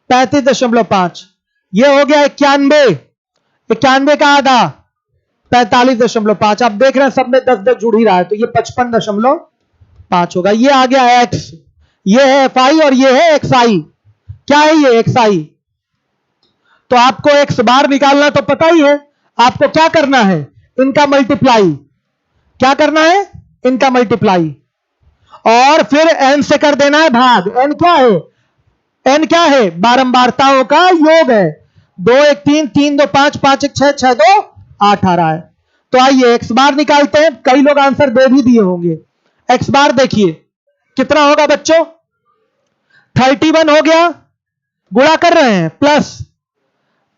35.5, यह हो गया 91, 91 का आधा 45.5। आप देख रहे हैं सब में 10-10 जुड़ ही रहा है, तो ये 55.5 होगा। ये आ गया x, ये है fi और ये है xi। क्या है ये xi? तो आपको x बार निकालना तो पता ही है, आपको क्या करना है? इनका मल्टीप्लाई। क्या करना है? इनका मल्टीप्लाई, और फिर n से कर देना है भाग। n क्या है? n क्या है? बारंबारताओं का योग है। 2 1 3, 3 2 5, 5 1 6, 6 2 8 आ रहा है। तो आइए x बार निकालते हैं। कई लोग आंसर दे भी दिए होंगे। x बार देखिए कितना होगा बच्चों? 31 हो गया, गुणा कर रहे हैं, प्लस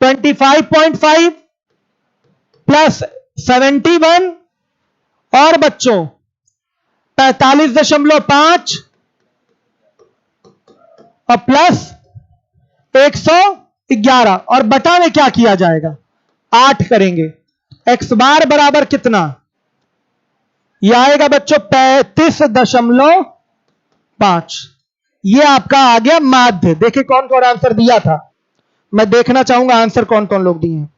25.5 प्लस 71 और बच्चों 45.5 और प्लस 111 और बटा में क्या किया जाएगा? 8 करेंगे। x बार बराबर कितना? यह आएगा बच्चों 35.5। यह आपका आ गया माध्य। देखिए कौन कौन आंसर दिया था, मैं देखना चाहूंगा आंसर कौन कौन लोग दिए हैं।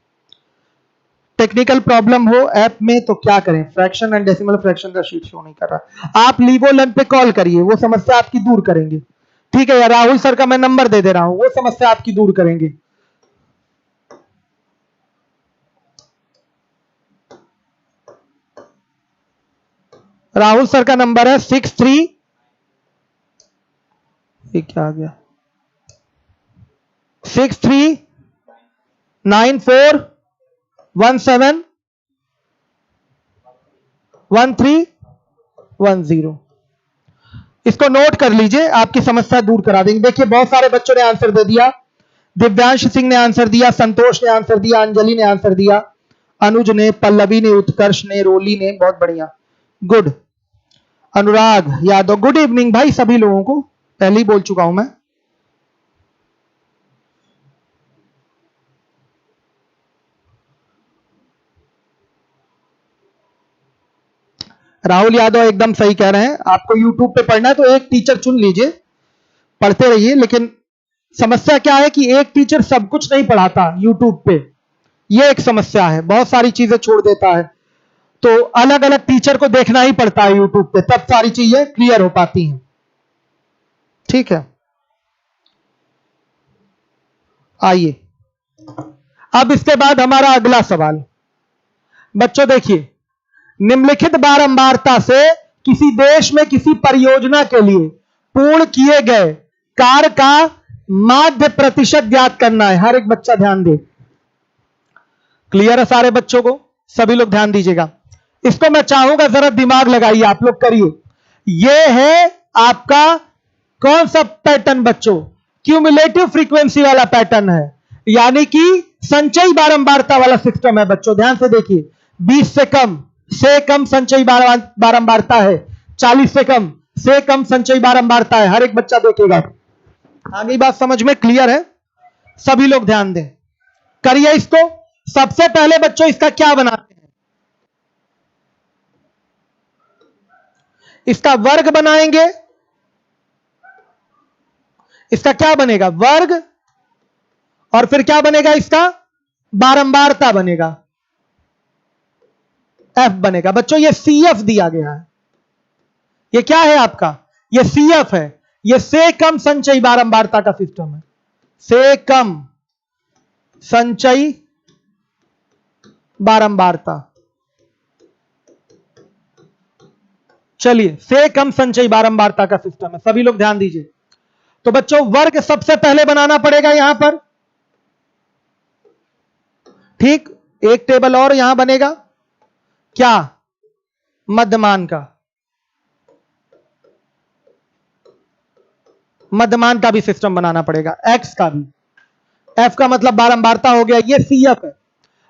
टेक्निकल प्रॉब्लम हो ऐप में तो क्या करें? फ्रैक्शन एंड डेसिमल फ्रैक्शन का शीट शो नहीं कर रहा। आप लीवोलन पे कॉल करिए, वो समस्या आपकी दूर करेंगे। ठीक है, या राहुल सर का मैं नंबर दे रहा हूं, वो समस्या आपकी दूर करेंगे। राहुल सर का नंबर है 63, ये क्या आ गया, 6394171310। इसको नोट कर लीजिए, आपकी समस्या दूर करा देंगे। देखिए बहुत सारे बच्चों ने आंसर दे दिया। दिव्यांश सिंह ने आंसर दिया, संतोष ने आंसर दिया, अंजलि ने आंसर दिया, अनुज ने, पल्लवी ने, उत्कर्ष ने, रोली ने, बहुत बढ़िया, good. Anurag Yadav, good evening भाई सभी लोगों को, पहले ही बोल चुका हूं मैं। राहुल यादव एकदम सही कह रहे हैं। आपको YouTube पे पढ़ना है तो एक टीचर चुन लीजिए, पढ़ते रहिए। लेकिन समस्या क्या है कि एक टीचर सब कुछ नहीं पढ़ाता YouTube पे, ये एक समस्या है, बहुत सारी चीजें छोड़ देता है। तो अलग अलग टीचर को देखना ही पड़ता है YouTube पे, तब सारी चीजें क्लियर हो पाती हैं। ठीक है, आइए अब इसके बाद हमारा अगला सवाल। बच्चों देखिए, निम्नलिखित बारंबारता से किसी देश में किसी परियोजना के लिए पूर्ण किए गए कार्य का माध्य प्रतिशत ज्ञात करना है। हर एक बच्चा ध्यान दे। क्लियर है सारे बच्चों को? सभी लोग ध्यान दीजिएगा। इसको मैं चाहूंगा जरा दिमाग लगाइए, आप लोग करिए। यह है आपका कौन सा पैटर्न बच्चों? क्यूमुलेटिव फ्रीक्वेंसी वाला पैटर्न है, यानी कि संचयी बारंबारता वाला सिस्टम है बच्चों। ध्यान से देखिए, 20 से कम संचयी बारंबारता है, 40 से कम संचयी बारंबारता है। हर एक बच्चा देखेगा। आगे बात समझ में क्लियर है? सभी लोग ध्यान दें, करिए इसको। सबसे पहले बच्चों इसका क्या बनाते हैं? इसका वर्ग बनाएंगे। इसका क्या बनेगा? वर्ग। और फिर क्या बनेगा? इसका बारंबारता बनेगा, एफ बनेगा। बच्चों ये CF दिया गया है। ये क्या है आपका? ये CF है। ये से कम संचयी बारंबारता का सिस्टम है। से कम संचयी बारंबारता। चलिए, से कम संचयी बारंबारता का सिस्टम है, सभी लोग ध्यान दीजिए। तो बच्चों वर्ग सबसे पहले बनाना पड़ेगा यहां पर। ठीक, एक टेबल और यहां बनेगा, क्या? मध्यमान का। मध्यमान का भी सिस्टम बनाना पड़ेगा, एक्स का भी। एफ का मतलब बारंबारता हो गया, ये सी एफ है।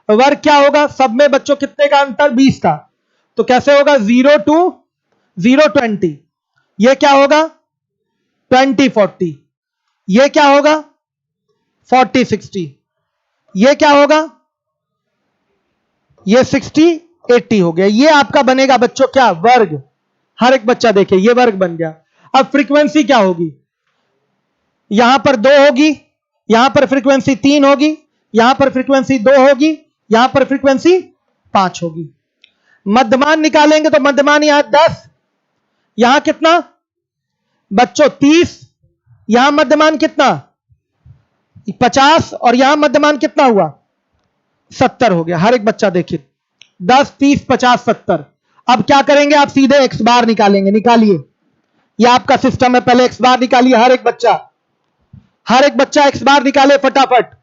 वर्ग क्या होगा, सब में बच्चों कितने का अंतर, 20 का। तो कैसे होगा, 0 to 0 20। ये क्या होगा, 20 40। ये क्या होगा, 40 60। ये क्या होगा, ये 60 80 हो गया। ये आपका बनेगा बच्चों क्या, वर्ग। हर एक बच्चा देखे, ये वर्ग बन गया। अब फ्रीक्वेंसी क्या होगी, यहां पर 2 होगी, यहां पर फ्रीक्वेंसी 3 होगी, यहां पर फ्रीक्वेंसी 2 होगी, यहां पर फ्रीक्वेंसी 5 होगी। मध्यमान निकालेंगे तो मध्यमान यहां 10, यहां कितना बच्चों 30, यहां मध्यमान कितना 50, और यहां मध्यमान कितना हुआ 70 हो गया। हर एक बच्चा देखिए, 10 30 50 70। अब क्या करेंगे, आप सीधे एक्स बार निकालेंगे। निकालिए, यह आपका सिस्टम है, पहले एक्स बार निकालिए। हर एक बच्चा एक्स बार निकाले फटाफट।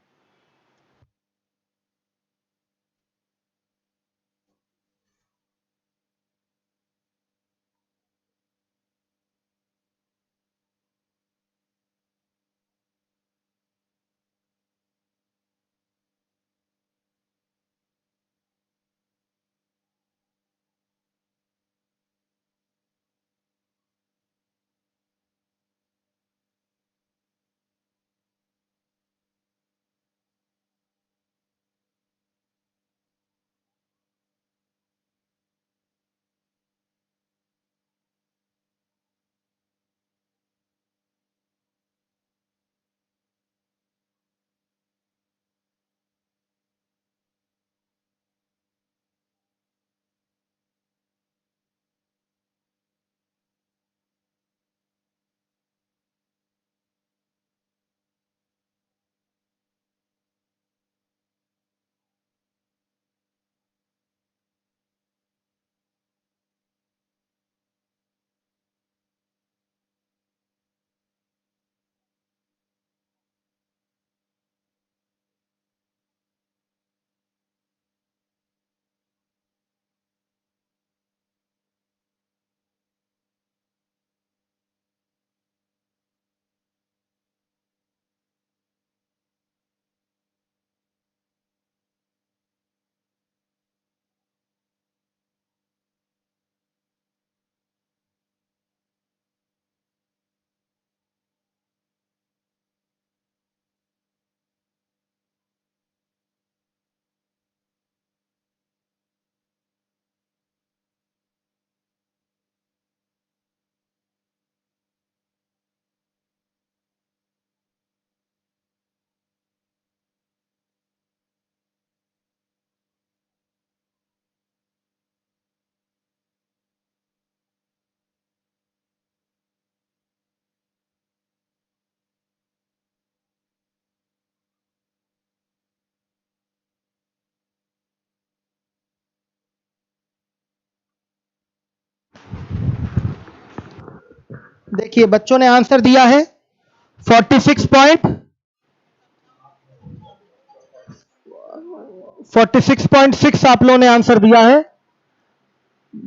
देखिए बच्चों ने आंसर दिया है 46.6 आप लोगों ने आंसर दिया है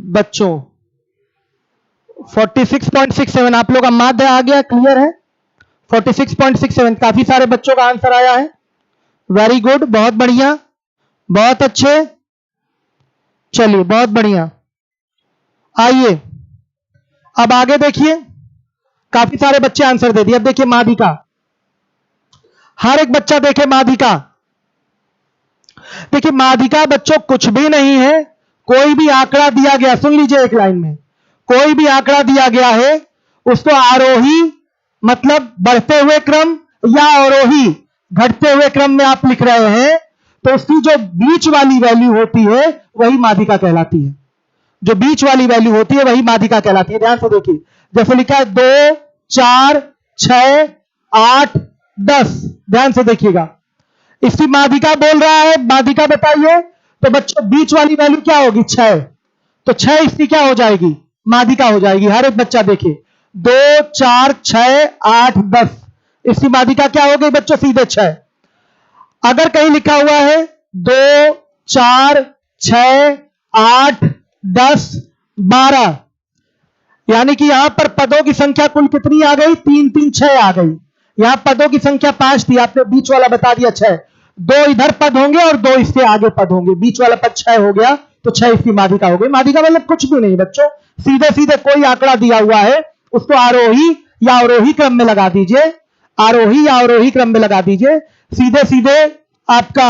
बच्चों। 46.67 आप लोगों का माध्य आ गया, क्लियर है। 46.67 काफी सारे बच्चों का आंसर आया है। वेरी गुड, बहुत बढ़िया, बहुत अच्छे, चलिए बहुत बढ़िया। आइए अब आगे देखिए, काफी सारे बच्चे आंसर दे दिए। अब देखिए माध्यिका, हर एक बच्चा देखे माध्यिका। देखिए माध्यिका बच्चों कुछ भी नहीं है, कोई भी आंकड़ा दिया गया, सुन लीजिए एक लाइन में, कोई भी आंकड़ा दिया गया है उसको आरोही मतलब बढ़ते हुए क्रम या अवरोही घटते हुए क्रम में आप लिख रहे हैं, तो उसकी जो बीच वाली वैल्यू होती है वही माध्यिका कहलाती है। जो बीच वाली वैल्यू होती है वही माध्यिका कहलाती है। ध्यान से देखिए, जैसे लिखा है 2 4 6 8 10, ध्यान से देखिएगा, इसकी माध्यिका बोल रहा है, माध्यिका बताइए। तो बच्चों बीच वाली वैल्यू क्या होगी 6, तो 6 इसकी क्या हो जाएगी, माध्यिका हो जाएगी। हर एक बच्चा देखे, 2 4 6 8 10, इसकी माध्यिका क्या हो गई बच्चों, सीधे 6। अगर कहीं लिखा हुआ है 2 4 6 8 10 12, यानी कि यहां पर पदों की संख्या कुल कितनी आ गई? 3 3 6 आ गई। यहां पदों की संख्या 5 थी, आपने बीच वाला बता दिया 6। 2 इधर पद होंगे और 2 इसके आगे पद होंगे। बीच वाला पद 6 हो गया तो 6 इसकी माध्यिका हो गई। माध्यिका मतलब कुछ भी नहीं बच्चों, सीधे सीधे कोई आंकड़ा दिया हुआ है उसको आरोही या अवरोही क्रम में लगा दीजिए, आरोही या अवरोही क्रम में लगा दीजिए। सीधे सीधे आपका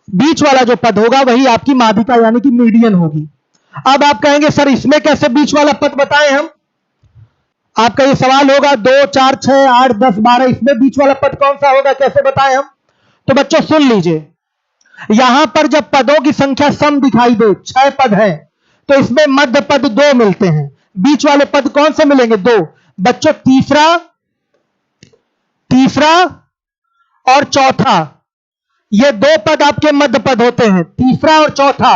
बीच वाला जो पद होगा वही आपकी माध्यिका यानी कि मीडियन होगी। अब आप कहेंगे सर इसमें कैसे बीच वाला पद बताएं हम? आपका ये सवाल होगा 2 4 6 8 10 12 इसमें बीच वाला पद कौन सा होगा, कैसे बताएं हम? तो बच्चों सुन लीजिए, यहां पर जब पदों की संख्या सम दिखाई दे, 6 पद है, तो इसमें मध्य पद 2 मिलते हैं। बीच वाले पद कौन से मिलेंगे? 2। बच्चों तीसरा और चौथा, ये 2 पद आपके मध्य पद होते हैं। तीसरा और चौथा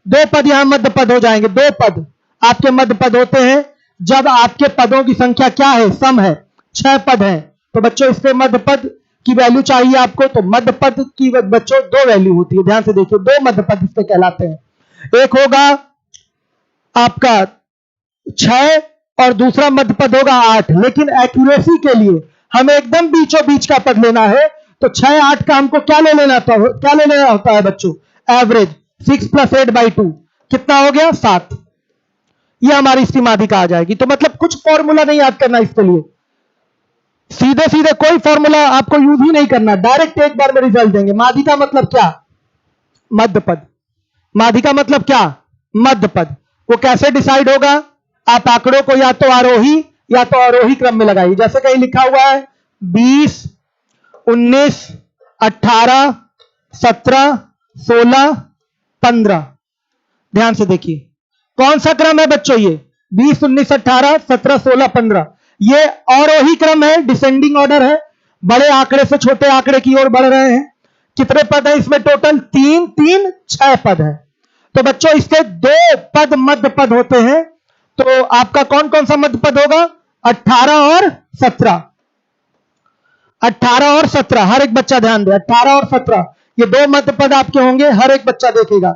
2 पद यहां मध्य पद हो जाएंगे। 2 पद आपके मध्य पद होते हैं जब आपके पदों की संख्या क्या है? सम है, 6 पद है। तो बच्चों इसके मध्य पद की वैल्यू चाहिए आपको, तो मध्य पद की बच्चों 2 वैल्यू होती है। ध्यान से देखिए, 2 मध्य पद इससे कहलाते हैं। एक होगा आपका 6 और दूसरा मध्य पद होगा 8। लेकिन एक्यूरेसी के लिए हमें एकदम बीचों बीच का पद लेना है, तो 6 8 का हमको क्या ले लेना होता है बच्चों? एवरेज। 6 + 8/2 कितना हो गया? 7। ये हमारी इसकी माध्यिका आ जाएगी। तो मतलब कुछ फॉर्मूला नहीं याद करना इसके लिए, सीधे सीधे कोई फॉर्मूला आपको यूज ही नहीं करना, डायरेक्ट एक बार में रिजल्ट देंगे। माध्यिका मतलब क्या? मध्य पद। माध्यिका मतलब क्या? मध्य पद। वो कैसे डिसाइड होगा? आप आंकड़ों को या तो आरोही या तो अवरोही क्रम में लगाइए। जैसे कहीं लिखा हुआ है 20 19 18 17 16 15। ध्यान से देखिए कौन सा क्रम है बच्चों? ये 20 19 18 17 16 15 ये अवरोही क्रम है, डिसेंडिंग ऑर्डर है। बड़े आंकड़े से छोटे आंकड़े की ओर बढ़ रहे हैं। कितने पद है इसमें टोटल? 3 3 6 पद है। तो बच्चों इसके 2 पद मध्य पद होते हैं। तो आपका कौन कौन सा मध्य पद होगा? 18 और 17। 18 और 17 हर एक बच्चा ध्यान दे, 18 और 17 ये 2 मध्य पद आपके होंगे, हर एक बच्चा देखेगा।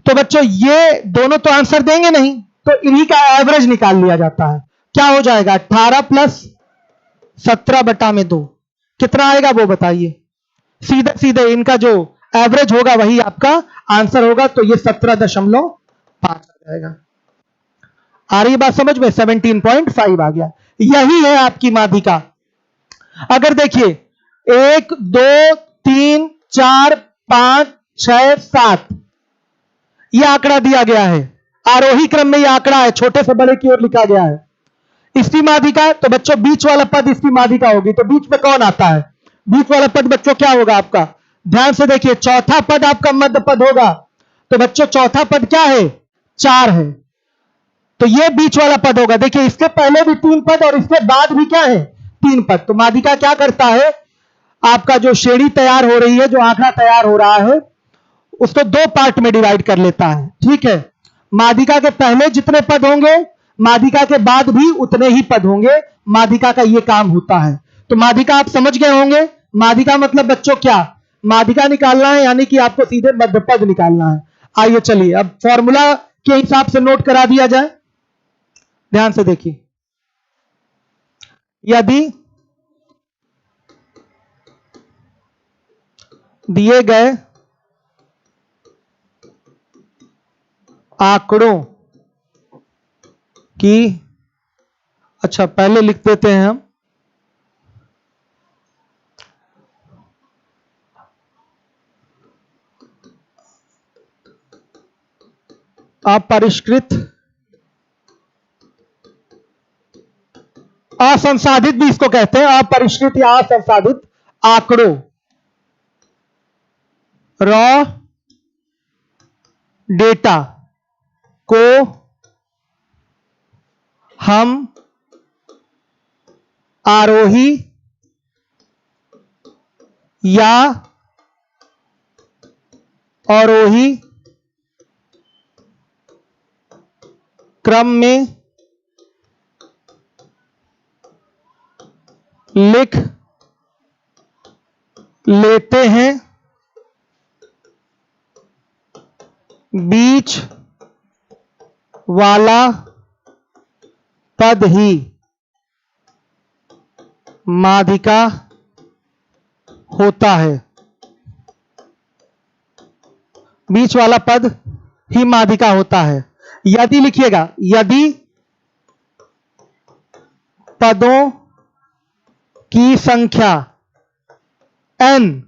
तो बच्चों ये दोनों तो आंसर देंगे नहीं, तो इन्हीं का एवरेज निकाल लिया जाता है। क्या हो जाएगा? 18 + 17/2 कितना आएगा वो बताइए? सीधे सीधे इनका जो एवरेज होगा वही आपका आंसर होगा। तो ये 17.5 आ जाएगा। आ रही बात समझ में? 17.5 आ गया। यही है आपकी माध्यिका। अगर देखिए 1 2 3 4 5 6 7 यह आंकड़ा दिया गया है, आरोही क्रम में यह आंकड़ा है, छोटे से बड़े की ओर लिखा गया है। इसकी माध्यिका, तो बच्चों बीच वाला पद इसकी माध्यिका होगी। तो बीच में कौन आता है? बीच वाला पद बच्चों क्या होगा आपका? ध्यान से देखिए, चौथा पद आपका मध्य पद होगा। तो बच्चों चौथा पद क्या है? 4 है। तो ये बीच वाला पद होगा। देखिए इसके पहले भी 3 पद और इसके बाद भी क्या है? 3 पद। तो माध्यिका क्या करता है? आपका जो श्रेणी तैयार हो रही है, जो आंकड़ा तैयार हो रहा है, उसको 2 पार्ट में डिवाइड कर लेता है। ठीक है, माध्यिका के पहले जितने पद होंगे, माध्यिका के बाद भी उतने ही पद होंगे। माध्यिका का यह काम होता है। तो माध्यिका आप समझ गए होंगे। माध्यिका मतलब बच्चों क्या? माध्यिका निकालना है यानी कि आपको सीधे मध्य पद निकालना है। आइए चलिए अब फॉर्मूला के हिसाब से नोट करा दिया जाए। ध्यान से देखिए, यदि दिए गए आंकड़ों की, अच्छा पहले लिख देते हैं हम, अपरिष्कृत असंसाधित भी इसको कहते हैं, अपरिष्कृत या असंसाधित आंकड़ों, रॉ डेटा को हम आरोही या अवरोही क्रम में लिख लेते हैं। बीच वाला पद ही माध्यिका होता है। बीच वाला पद ही माध्यिका होता है। यदि लिखिएगा, यदि पदों की संख्या n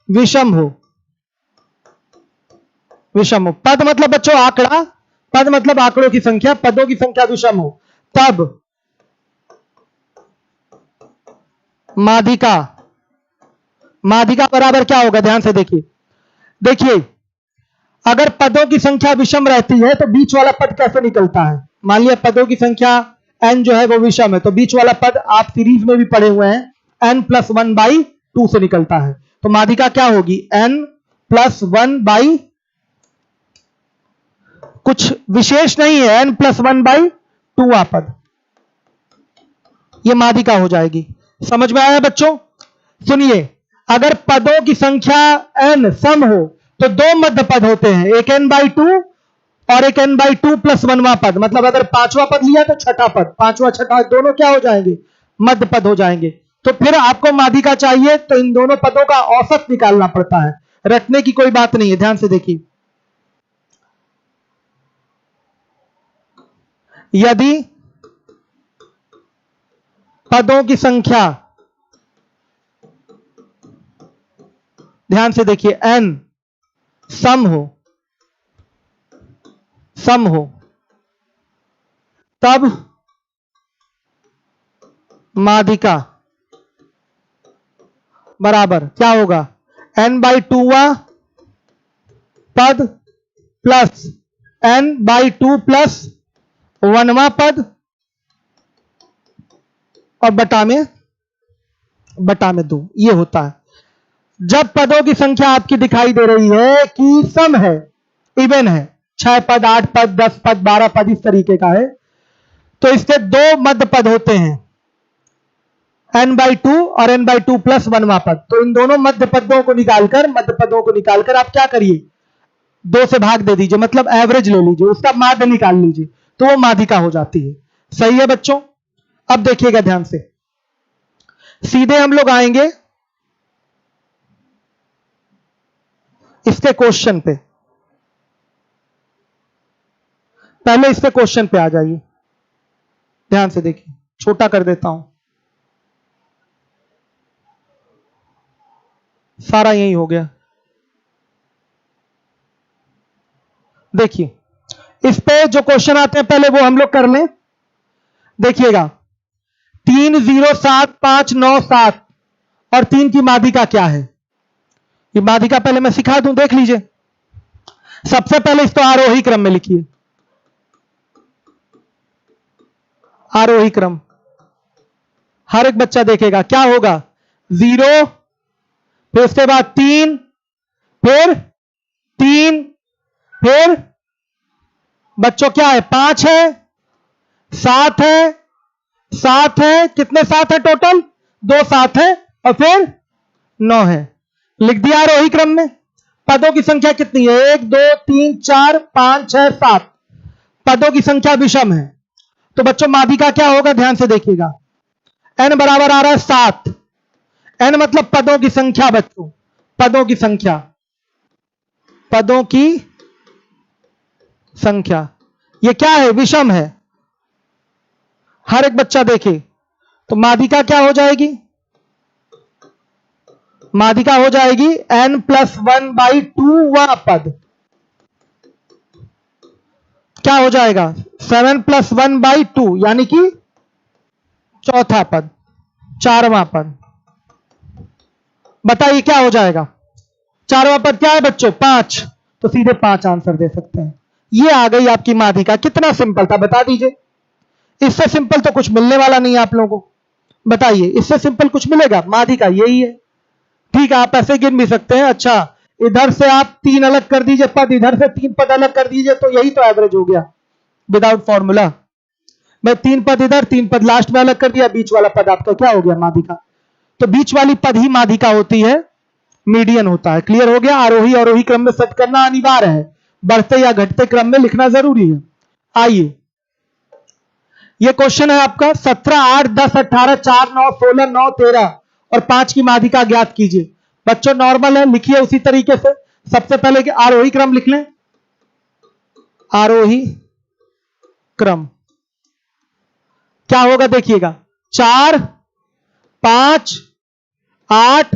विषम हो। विषम हो, पद मतलब बच्चों आंकड़ा, पद मतलब आंकड़ों की संख्या, पदों की संख्या विषम हो, तब माध्यिका, माध्यिका बराबर क्या होगा, ध्यान से देखिए। देखिए अगर पदों की संख्या विषम रहती है तो बीच वाला पद कैसे निकलता है। मान लिया पदों की संख्या n जो है वो विषम है, तो बीच वाला पद आप सीरीज में भी पढ़े हुए हैं, n+1/2 से निकलता है। तो माध्यिका क्या होगी, n+1/, कुछ विशेष नहीं है, n+1/2 पद, यह माध्यिका हो जाएगी। समझ में आया बच्चों। सुनिए, अगर पदों की संख्या n सम हो तो दो मध्य पद होते हैं, एक n/2 और एक n/2 + 1वां पद। मतलब अगर पांचवा पद लिया तो छठा पद, पांचवा छठा दोनों क्या हो जाएंगे, मध्य पद हो जाएंगे। तो फिर आपको माध्यिका चाहिए तो इन दोनों पदों का औसत निकालना पड़ता है, रटने की कोई बात नहीं है। ध्यान से देखिए, यदि पदों की संख्या, ध्यान से देखिए, n सम हो, सम हो, तब माध्यिका बराबर क्या होगा, n/2वां पद प्लस n/2 + 1वां पद और बटा में 2, ये होता है। जब पदों की संख्या आपकी दिखाई दे रही है कि सम है, इवन है, 6 पद, 8 पद, 10 पद, 12 पद, इस तरीके का है, तो इसके दो मध्य पद होते हैं, n/2 और n/2 + 1वां पद। तो इन दोनों मध्य पदों को निकालकर, मध्य पदों को निकालकर आप क्या करिए, 2 से भाग दे दीजिए, मतलब एवरेज ले लीजिए, उसका माध्य निकाल लीजिए, तो वो माध्यिका हो जाती है। सही है बच्चों। अब देखिएगा ध्यान से, सीधे हम लोग आएंगे इसके क्वेश्चन पे। पहले इसके क्वेश्चन पे आ जाइए, ध्यान से देखिए, छोटा कर देता हूं, सारा यही हो गया। देखिए इस पे जो क्वेश्चन आते हैं पहले वो हम लोग कर लें। देखिएगा 3 0 7 5 9 7 और 3 की माध्यिका क्या है, ये माध्यिका पहले मैं सिखा दूं, देख लीजिए। सबसे पहले इसको आरोही क्रम में लिखिए, आरोही क्रम, हर एक बच्चा देखेगा क्या होगा, 0, फिर उसके बाद 3, फिर 3, फिर बच्चों क्या है, 5 है, 7 है, 7 है, कितने 7 है टोटल, 2 7 है, और फिर 9 है। लिख दिया आरोही क्रम में। पदों की संख्या कितनी है, 1 2 3 4 5 6 7, पदों की संख्या विषम है, तो बच्चों माध्यिका क्या होगा, ध्यान से देखिएगा। n बराबर आ रहा है 7, n मतलब पदों की संख्या बच्चों, पदों की संख्या, पदों की संख्या, ये क्या है, विषम है, हर एक बच्चा देखे। तो माध्यिका क्या हो जाएगी, माध्यिका हो जाएगी n+1/2वां पद, क्या हो जाएगा, 7 + 1/2, यानी कि चौथा पद, 4वां पद। बताइए क्या हो जाएगा, 4वां पद क्या है बच्चों, 5, तो सीधे 5 आंसर दे सकते हैं। ये आ गई आपकी माध्यिका। कितना सिंपल था बता दीजिए, इससे सिंपल तो कुछ मिलने वाला नहीं है आप लोगों को। बताइए इससे सिंपल कुछ मिलेगा, माध्यिका यही है। ठीक है, आप ऐसे गिन भी सकते हैं। अच्छा, इधर से आप 3 अलग कर दीजिए पद, इधर से 3 पद अलग कर दीजिए, तो यही तो एवरेज हो गया विदाउट फॉर्मूला। मैं 3 पद इधर, 3 पद लास्ट में अलग कर दिया, बीच वाला पद आपका क्या हो गया, माध्यिका। तो बीच वाली पद ही माध्यिका होती है, मीडियन होता है। क्लियर हो गया। आरोही अवरोही क्रम में सेट करना अनिवार्य है, बढ़ते या घटते क्रम में लिखना जरूरी है। आइए, ये क्वेश्चन है आपका 17, 8, 10, 18, 4, 9, 16, 9, 13 और 5 की माध्यिका ज्ञात कीजिए। बच्चों नॉर्मल है, लिखिए उसी तरीके से। सबसे पहले कि आरोही क्रम लिख लें, आरोही क्रम क्या होगा देखिएगा, 4, 5, 8,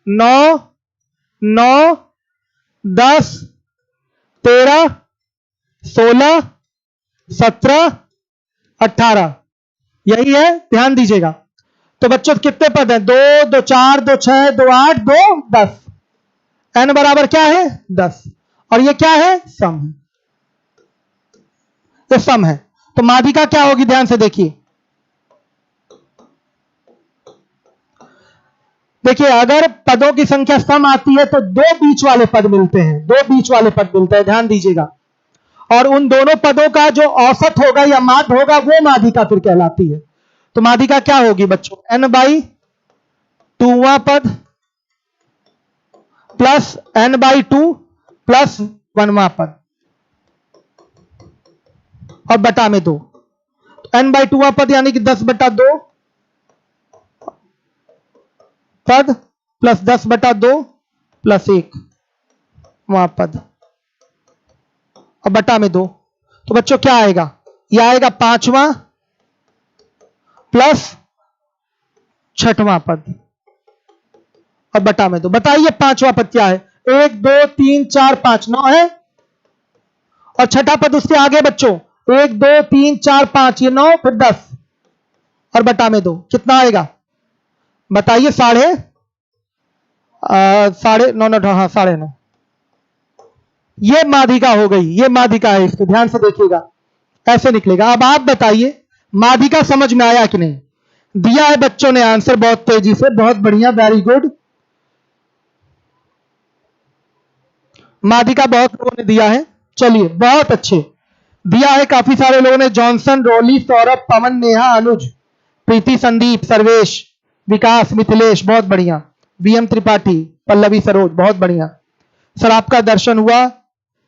9, 9, 10, 13, 16, 17, 18, यही है, ध्यान दीजिएगा। तो बच्चों कितने पद हैं, 2, 2, 4, 2, 6, 2, 8, 2, 10। n बराबर क्या है 10, और ये क्या है सम है, ये सम है। तो माध्यिका क्या होगी, ध्यान से देखिए। देखिए अगर पदों की संख्या सम आती है तो दो बीच वाले पद मिलते हैं, दो बीच वाले पद मिलते हैं, ध्यान दीजिएगा। और उन दोनों पदों का जो औसत होगा या माध्य होगा वो माध्यिका फिर कहलाती है। तो माध्यिका क्या होगी बच्चों, n/2वां पद प्लस n/2 प्लस 1वां पद और बटा में 2। n/2वां पद यानी कि 10/2 पद प्लस 10/2 प्लस 1 वहां पद और बटा में 2। तो बच्चों क्या आएगा, यह आएगा 5वां प्लस 6वां पद और बटा में 2। बताइए 5वां पद क्या है, 1, 2, 3, 4, 5, 9 है, और छठा पद उसके आगे बच्चों 1, 2, 3, 4, 5, ये 9 फिर 10 और बटा में 2, कितना आएगा बताइए, साढ़े 9, हाँ 9.5। ये माध्यिका हो गई, ये माध्यिका है, इसको ध्यान से देखिएगा, ऐसे निकलेगा। अब आप बताइए माध्यिका समझ में आया कि नहीं, दिया है बच्चों ने आंसर बहुत तेजी से, बहुत बढ़िया, वेरी गुड। माध्यिका बहुत लोगों ने दिया है, चलिए बहुत अच्छे दिया है, काफी सारे लोगों ने, जॉनसन, रॉली, सौरभ, पवन, नेहा, अनुज, प्रीति, संदीप, सर्वेश, विकास, मिथिलेश, बहुत बढ़िया, वीएम त्रिपाठी, पल्लवी, सरोज, बहुत बढ़िया। सर आपका दर्शन हुआ,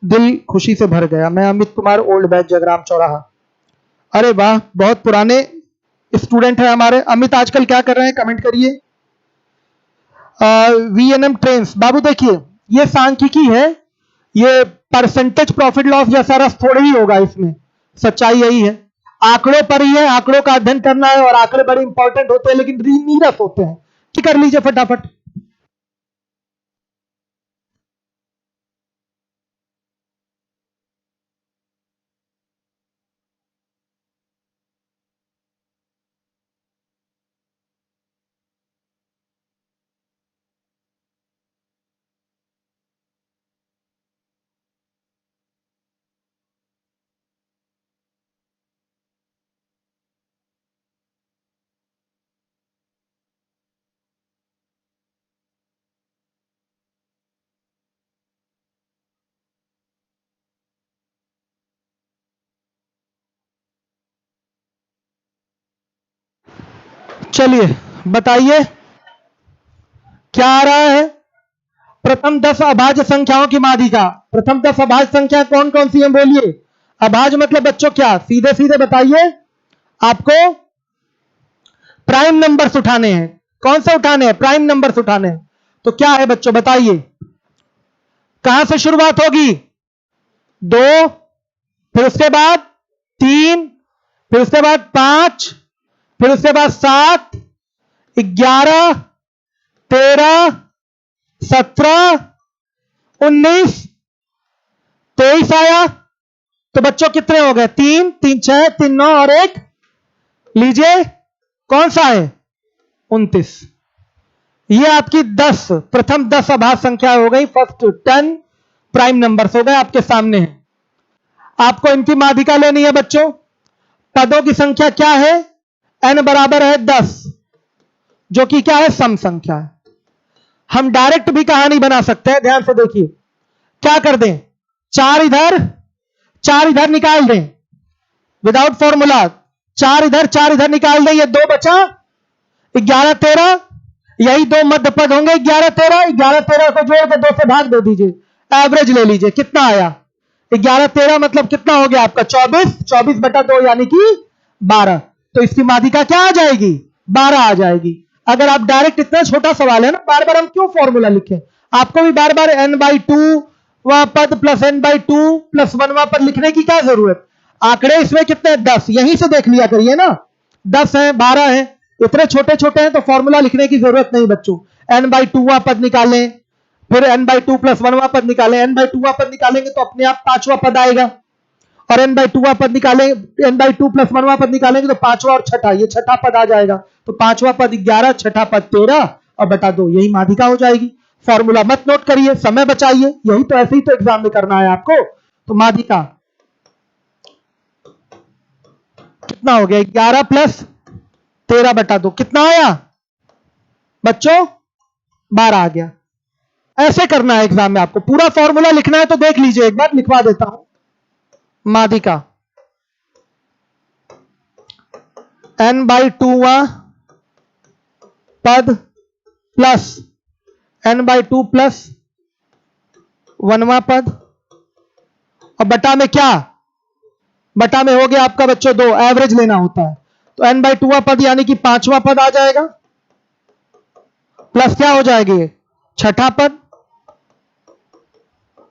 दिल खुशी से भर गया। मैं अमित कुमार, ओल्ड बैच, जगराम चौराहा। अरे वाह, बहुत पुराने स्टूडेंट है हमारे। अमित आजकल क्या कर रहे हैं कमेंट करिए। वीएनएम ट्रेन्स, बाबू देखिए ये सांख्यिकी है, ये परसेंटेज प्रॉफिट लॉस जैसा रस थोड़ी ही होगा इसमें, सच्चाई यही है, आंकड़ों पर ही है, आंकड़ों का अध्ययन करना है, और आंकड़े बड़े इंपॉर्टेंट होते हैं लेकिन नीरस होते हैं। कि कर लीजिए फटाफट। चलिए बताइए क्या आ रहा है, प्रथम 10 अभाज्य संख्याओं की माध्यिका। प्रथम 10 अभाज्य संख्या कौन कौन सी है बोलिए। अभाज्य मतलब बच्चों क्या, सीधे सीधे बताइए, आपको प्राइम नंबर्स उठाने हैं। कौन से उठाने हैं, प्राइम नंबर्स उठाने हैं। तो क्या है बच्चों बताइए, कहां से शुरुआत होगी, 2, फिर उसके बाद 3, फिर उसके बाद 5, फिर उसके बाद 7, 11, 13, 17, 19, 23 आया। तो बच्चों कितने हो गए, 3, 3, 6, 3, 9 और 1 लीजिए, कौन सा है 29। ये आपकी 10 प्रथम 10 अभाज्य संख्या हो गई, फर्स्ट 10 प्राइम नंबर्स हो गए, आपके सामने है। आपको इनकी माध्यिका लेनी है बच्चों। पदों की संख्या क्या है, n बराबर है 10, जो कि क्या है सम संख्या है। हम डायरेक्ट भी कहानी बना सकते हैं, ध्यान से देखिए। क्या कर दें, 4 इधर निकाल दें विदाउट फॉर्मूला, 4 इधर निकाल दें, ये 2 बचा, 11, 13, यही 2 मध्य पद होंगे, 11, 13 को जोड़ के 2 से भाग दे दीजिए, एवरेज ले लीजिए, कितना आया 11 13 मतलब कितना हो गया आपका 24, 24/2 यानी कि 12। तो इसकी माध्यिका क्या आ जाएगी? 12 आ जाएगी। अगर आप डायरेक्ट, इतना छोटा सवाल है ना, बार बार हम क्यों फॉर्मूला लिखें? आपको भी बार बार n/2 वह पद प्लस n/2 प्लस 1वां पद लिखने की क्या जरूरत? आंकड़े इसमें कितने? 10, यहीं से देख लिया करिए ना, 10 है 12 है, इतने छोटे छोटे हैं तो फॉर्मूला लिखने की जरूरत नहीं बच्चों। n/2वां पद निकालें, फिर n/2 प्लस 1वां पद निकालें, n/2वां पद निकालेंगे तो अपने आप 5वां पद आएगा, और n/2वां पद निकालें, n/2 प्लस 1वां पद निकालेंगे तो 5वां और छठा, ये छठा पद आ जाएगा। तो 5वां पद 11, छठा पद 13 और बटा 2, यही माध्यिका हो जाएगी। फॉर्मूला मत नोट करिए, समय बचाइए, यही तो ऐसे ही तो एग्जाम में करना है आपको। तो माध्यिका कितना हो गया? 11 प्लस 13/2 कितना आया बच्चों? 12 आ गया। ऐसे करना है एग्जाम में आपको, पूरा फॉर्मूला लिखना है तो देख लीजिए, एक बार लिखवा देता हूं। माध्यिका n/2वां पद प्लस n/2 प्लस 1वां पद, और बटा में क्या? बटा में हो गया आपका बच्चों 2, एवरेज लेना होता है। तो n/2वां पद यानी कि 5वां पद आ जाएगा, प्लस क्या हो जाएगी? छठा पद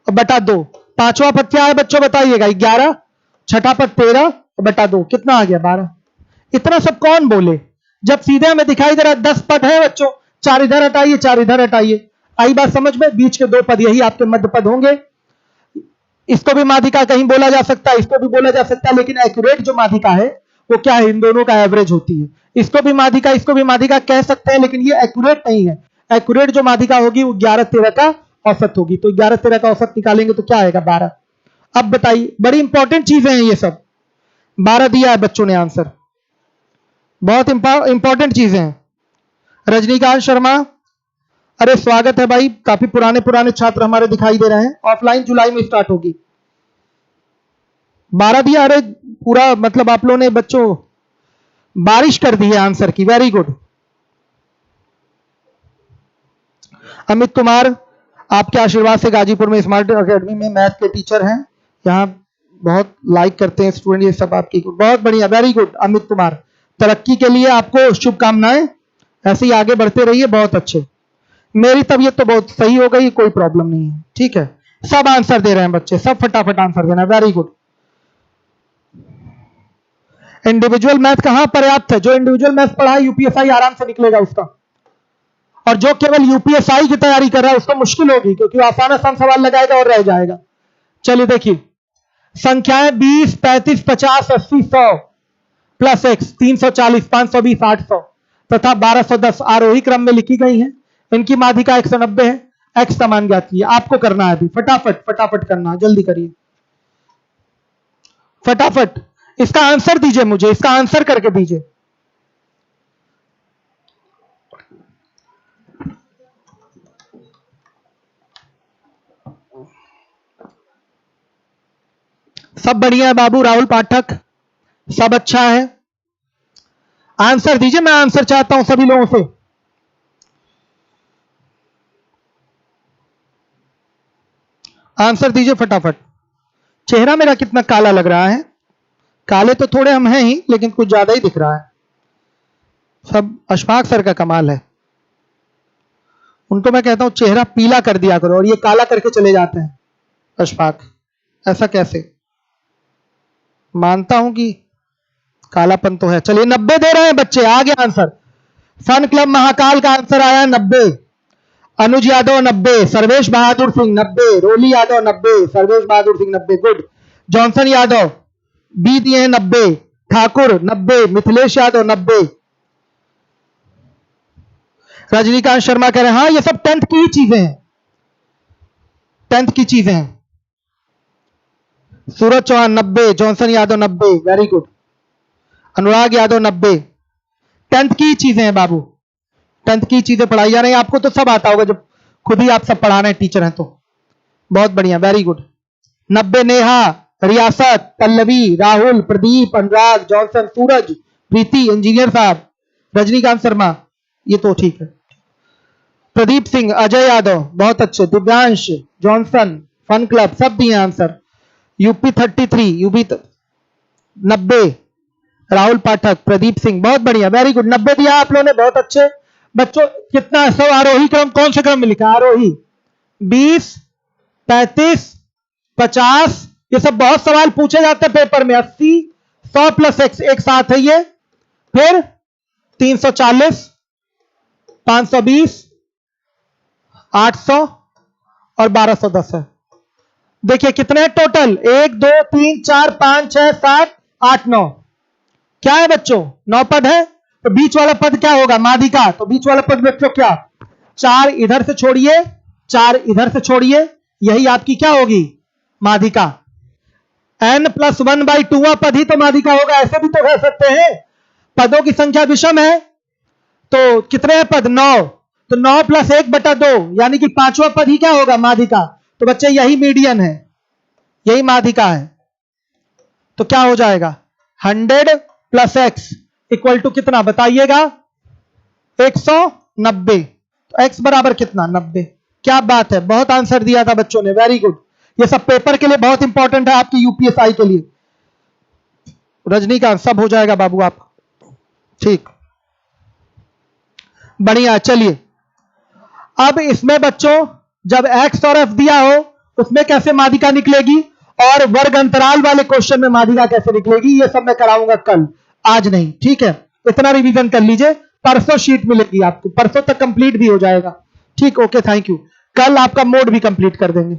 और बटा 2। 5वां पद क्या है बच्चों बताइएगा? 11, छठा पद 13 और बटा 2 कितना आ गया? 12। इतना सब कौन बोले, जब सीधे हमें दिखाई दे रहा है 10 पद है बच्चों, 4 इधर हटाइए 4 इधर हटाइए। आई बात समझ में? बीच के 2 पद यही आपके मध्य पद होंगे। इसको भी माध्यिका कहीं बोला जा सकता है, इसको भी बोला जा सकता है, लेकिन एक्यूरेट जो माध्यिका है वो क्या है? इन दोनों का एवरेज होती है। इसको भी माध्यिका, इसको भी माध्यिका कह सकते हैं, लेकिन ये एक्यूरेट नहीं है। एक्यूरेट जो माध्यिका होगी वो 11 13 का औसत होगी। तो 11 13 का औसत निकालेंगे तो क्या आएगा? 12। अब बताइए, बड़ी इंपॉर्टेंट चीजें हैं ये सब। 12 दिया है बच्चों ने आंसर, बहुत इंपॉर्टेंट चीजें हैं। रजनीकांत शर्मा, अरे स्वागत है भाई, काफी पुराने पुराने छात्र हमारे दिखाई दे रहे हैं। ऑफलाइन जुलाई में स्टार्ट होगी। 12 दिया, अरे पूरा मतलब आप लोगों ने बच्चों बारिश कर दी है आंसर की, वेरी गुड। अमित कुमार, आपके आशीर्वाद से गाजीपुर में स्मार्ट एकेडमी में मैथ के टीचर हैं, यहाँ बहुत लाइक करते हैं स्टूडेंट, ये सब आपकी बहुत बढ़िया, वेरी गुड अमित कुमार। तरक्की के लिए आपको शुभकामनाएं, ऐसे ही आगे बढ़ते रहिए, बहुत अच्छे। मेरी तबीयत तो बहुत सही हो गई, कोई प्रॉब्लम नहीं है, ठीक है। सब आंसर दे रहे हैं बच्चे, सब फटाफट आंसर देना, वेरी गुड। इंडिविजुअल मैथ कहां पर्याप्त है? जो इंडिविजुअल मैथ पढ़ा है यूपीएसआई आराम से निकलेगा उसका, और जो केवल यूपीएसआई की तैयारी कर रहा है उसको मुश्किल होगी, क्योंकि आसान आसान सवाल लगाएगा और रह जाएगा। चलिए देखिए, संख्याएं 20 35 50 80 100 प्लस x 340 520 800 तथा 1210 आरोही क्रम में लिखी गई हैं। इनकी माध्यिका 190 है। x का मान ज्ञात कीजिए। आपको करना है अभी, फटाफट फटाफट करना, जल्दी करिए फटाफट। इसका आंसर दीजिए मुझे, इसका आंसर करके दीजिए। सब बढ़िया है बाबू राहुल पाठक, सब अच्छा है। आंसर दीजिए, मैं आंसर चाहता हूं सभी लोगों से। आंसर दीजिए फटाफट। चेहरा मेरा कितना काला लग रहा है? काले तो थोड़े हम हैं ही, लेकिन कुछ ज्यादा ही दिख रहा है। सब अशफाक सर का कमाल है। उनको मैं कहता हूं चेहरा पीला कर दिया करो, और ये काला करके चले जाते हैं। अशफाक, ऐसा कैसे? मानता हूं कि कालापन तो है। चलिए 90 दे रहे हैं बच्चे, आ गया आंसर। फन क्लब महाकाल का आंसर आया 90। अनुज यादव 90, सर्वेश बहादुर सिंह 90, रोली यादव 90, सर्वेश बहादुर सिंह 90, गुड। जॉनसन यादव बी दिए हैं 90, ठाकुर 90, मिथिलेश यादव 90। रजनीकांत शर्मा कह रहे हैं हाँ ये सब 10th की ही चीजें हैं, 10th की चीजें हैं। Suraj Chauhan 90, Johnson Yadav 90, very good. Anurag Yadav 90, 10th की चीजें हैं बाबू, 10th की चीजें पढ़ाई जा रही हैं। आपको तो सब आता होगा जब खुद ही आप सब पढ़ा रहे हैं, टीचर हैं तो। बहुत बढ़िया, वेरी गुड। 90 नेहा, रियासत, पल्लवी, राहुल, प्रदीप, अनुराग, जॉनसन, सूरज, प्रीति, इंजीनियर साहब, रजनीकांत शर्मा, ये तो ठीक है। प्रदीप सिंह, अजय यादव, बहुत अच्छे। दिव्यांश, जॉनसन, फन क्लब, सब दिए आंसर। यूपी 33, यूपी 90, राहुल पाठक, प्रदीप सिंह, बहुत बढ़िया, वेरी गुड। 90 दिया आप लोगों ने, बहुत अच्छे बच्चों। कितना है सब आरोही क्रम, कौन से क्रम में लिखा आरोही? 20, 35, 50, ये सब बहुत सवाल पूछे जाते हैं पेपर में। 80, 100 प्लस x एक साथ है ये। फिर 340, 520, 800 और 1210 है। देखिए कितने टोटल, 1 2 3 4 5 6 7 8 9, क्या है बच्चों? 9 पद है। तो बीच वाला पद क्या होगा? माध्यिका। तो बीच वाला पद बच्चों क्या? 4 इधर से छोड़िए, 4 इधर से छोड़िए, यही आपकी क्या होगी? माध्यिका। n+1/2 पद ही तो माध्यिका होगा, ऐसे भी तो कह सकते हैं। पदों की संख्या विषम है तो कितने हैं पद? 9। तो 9 + 1/2 यानी कि 5वां पद ही क्या होगा? माध्यिका। तो बच्चे यही मीडियन है, यही माध्यिका है। तो क्या हो जाएगा? 100 + x = कितना बताइएगा? 190। तो x बराबर कितना? 90। क्या बात है, बहुत आंसर दिया था बच्चों ने, वेरी गुड। ये सब पेपर के लिए बहुत इंपॉर्टेंट है, आपकी यूपीएसआई के लिए। रजनीकांत, सब हो जाएगा बाबू आप, ठीक, बढ़िया। चलिए अब इसमें बच्चों जब x और f दिया हो उसमें कैसे माध्यिका निकलेगी और वर्ग अंतराल वाले क्वेश्चन में माध्यिका कैसे निकलेगी, ये सब मैं कराऊंगा कल, आज नहीं, ठीक है? इतना रिवीजन कर लीजिए, परसों शीट मिलेगी आपको, परसों तक कंप्लीट भी हो जाएगा, ठीक? Okay, thank you. कल आपका मोड भी कंप्लीट कर देंगे।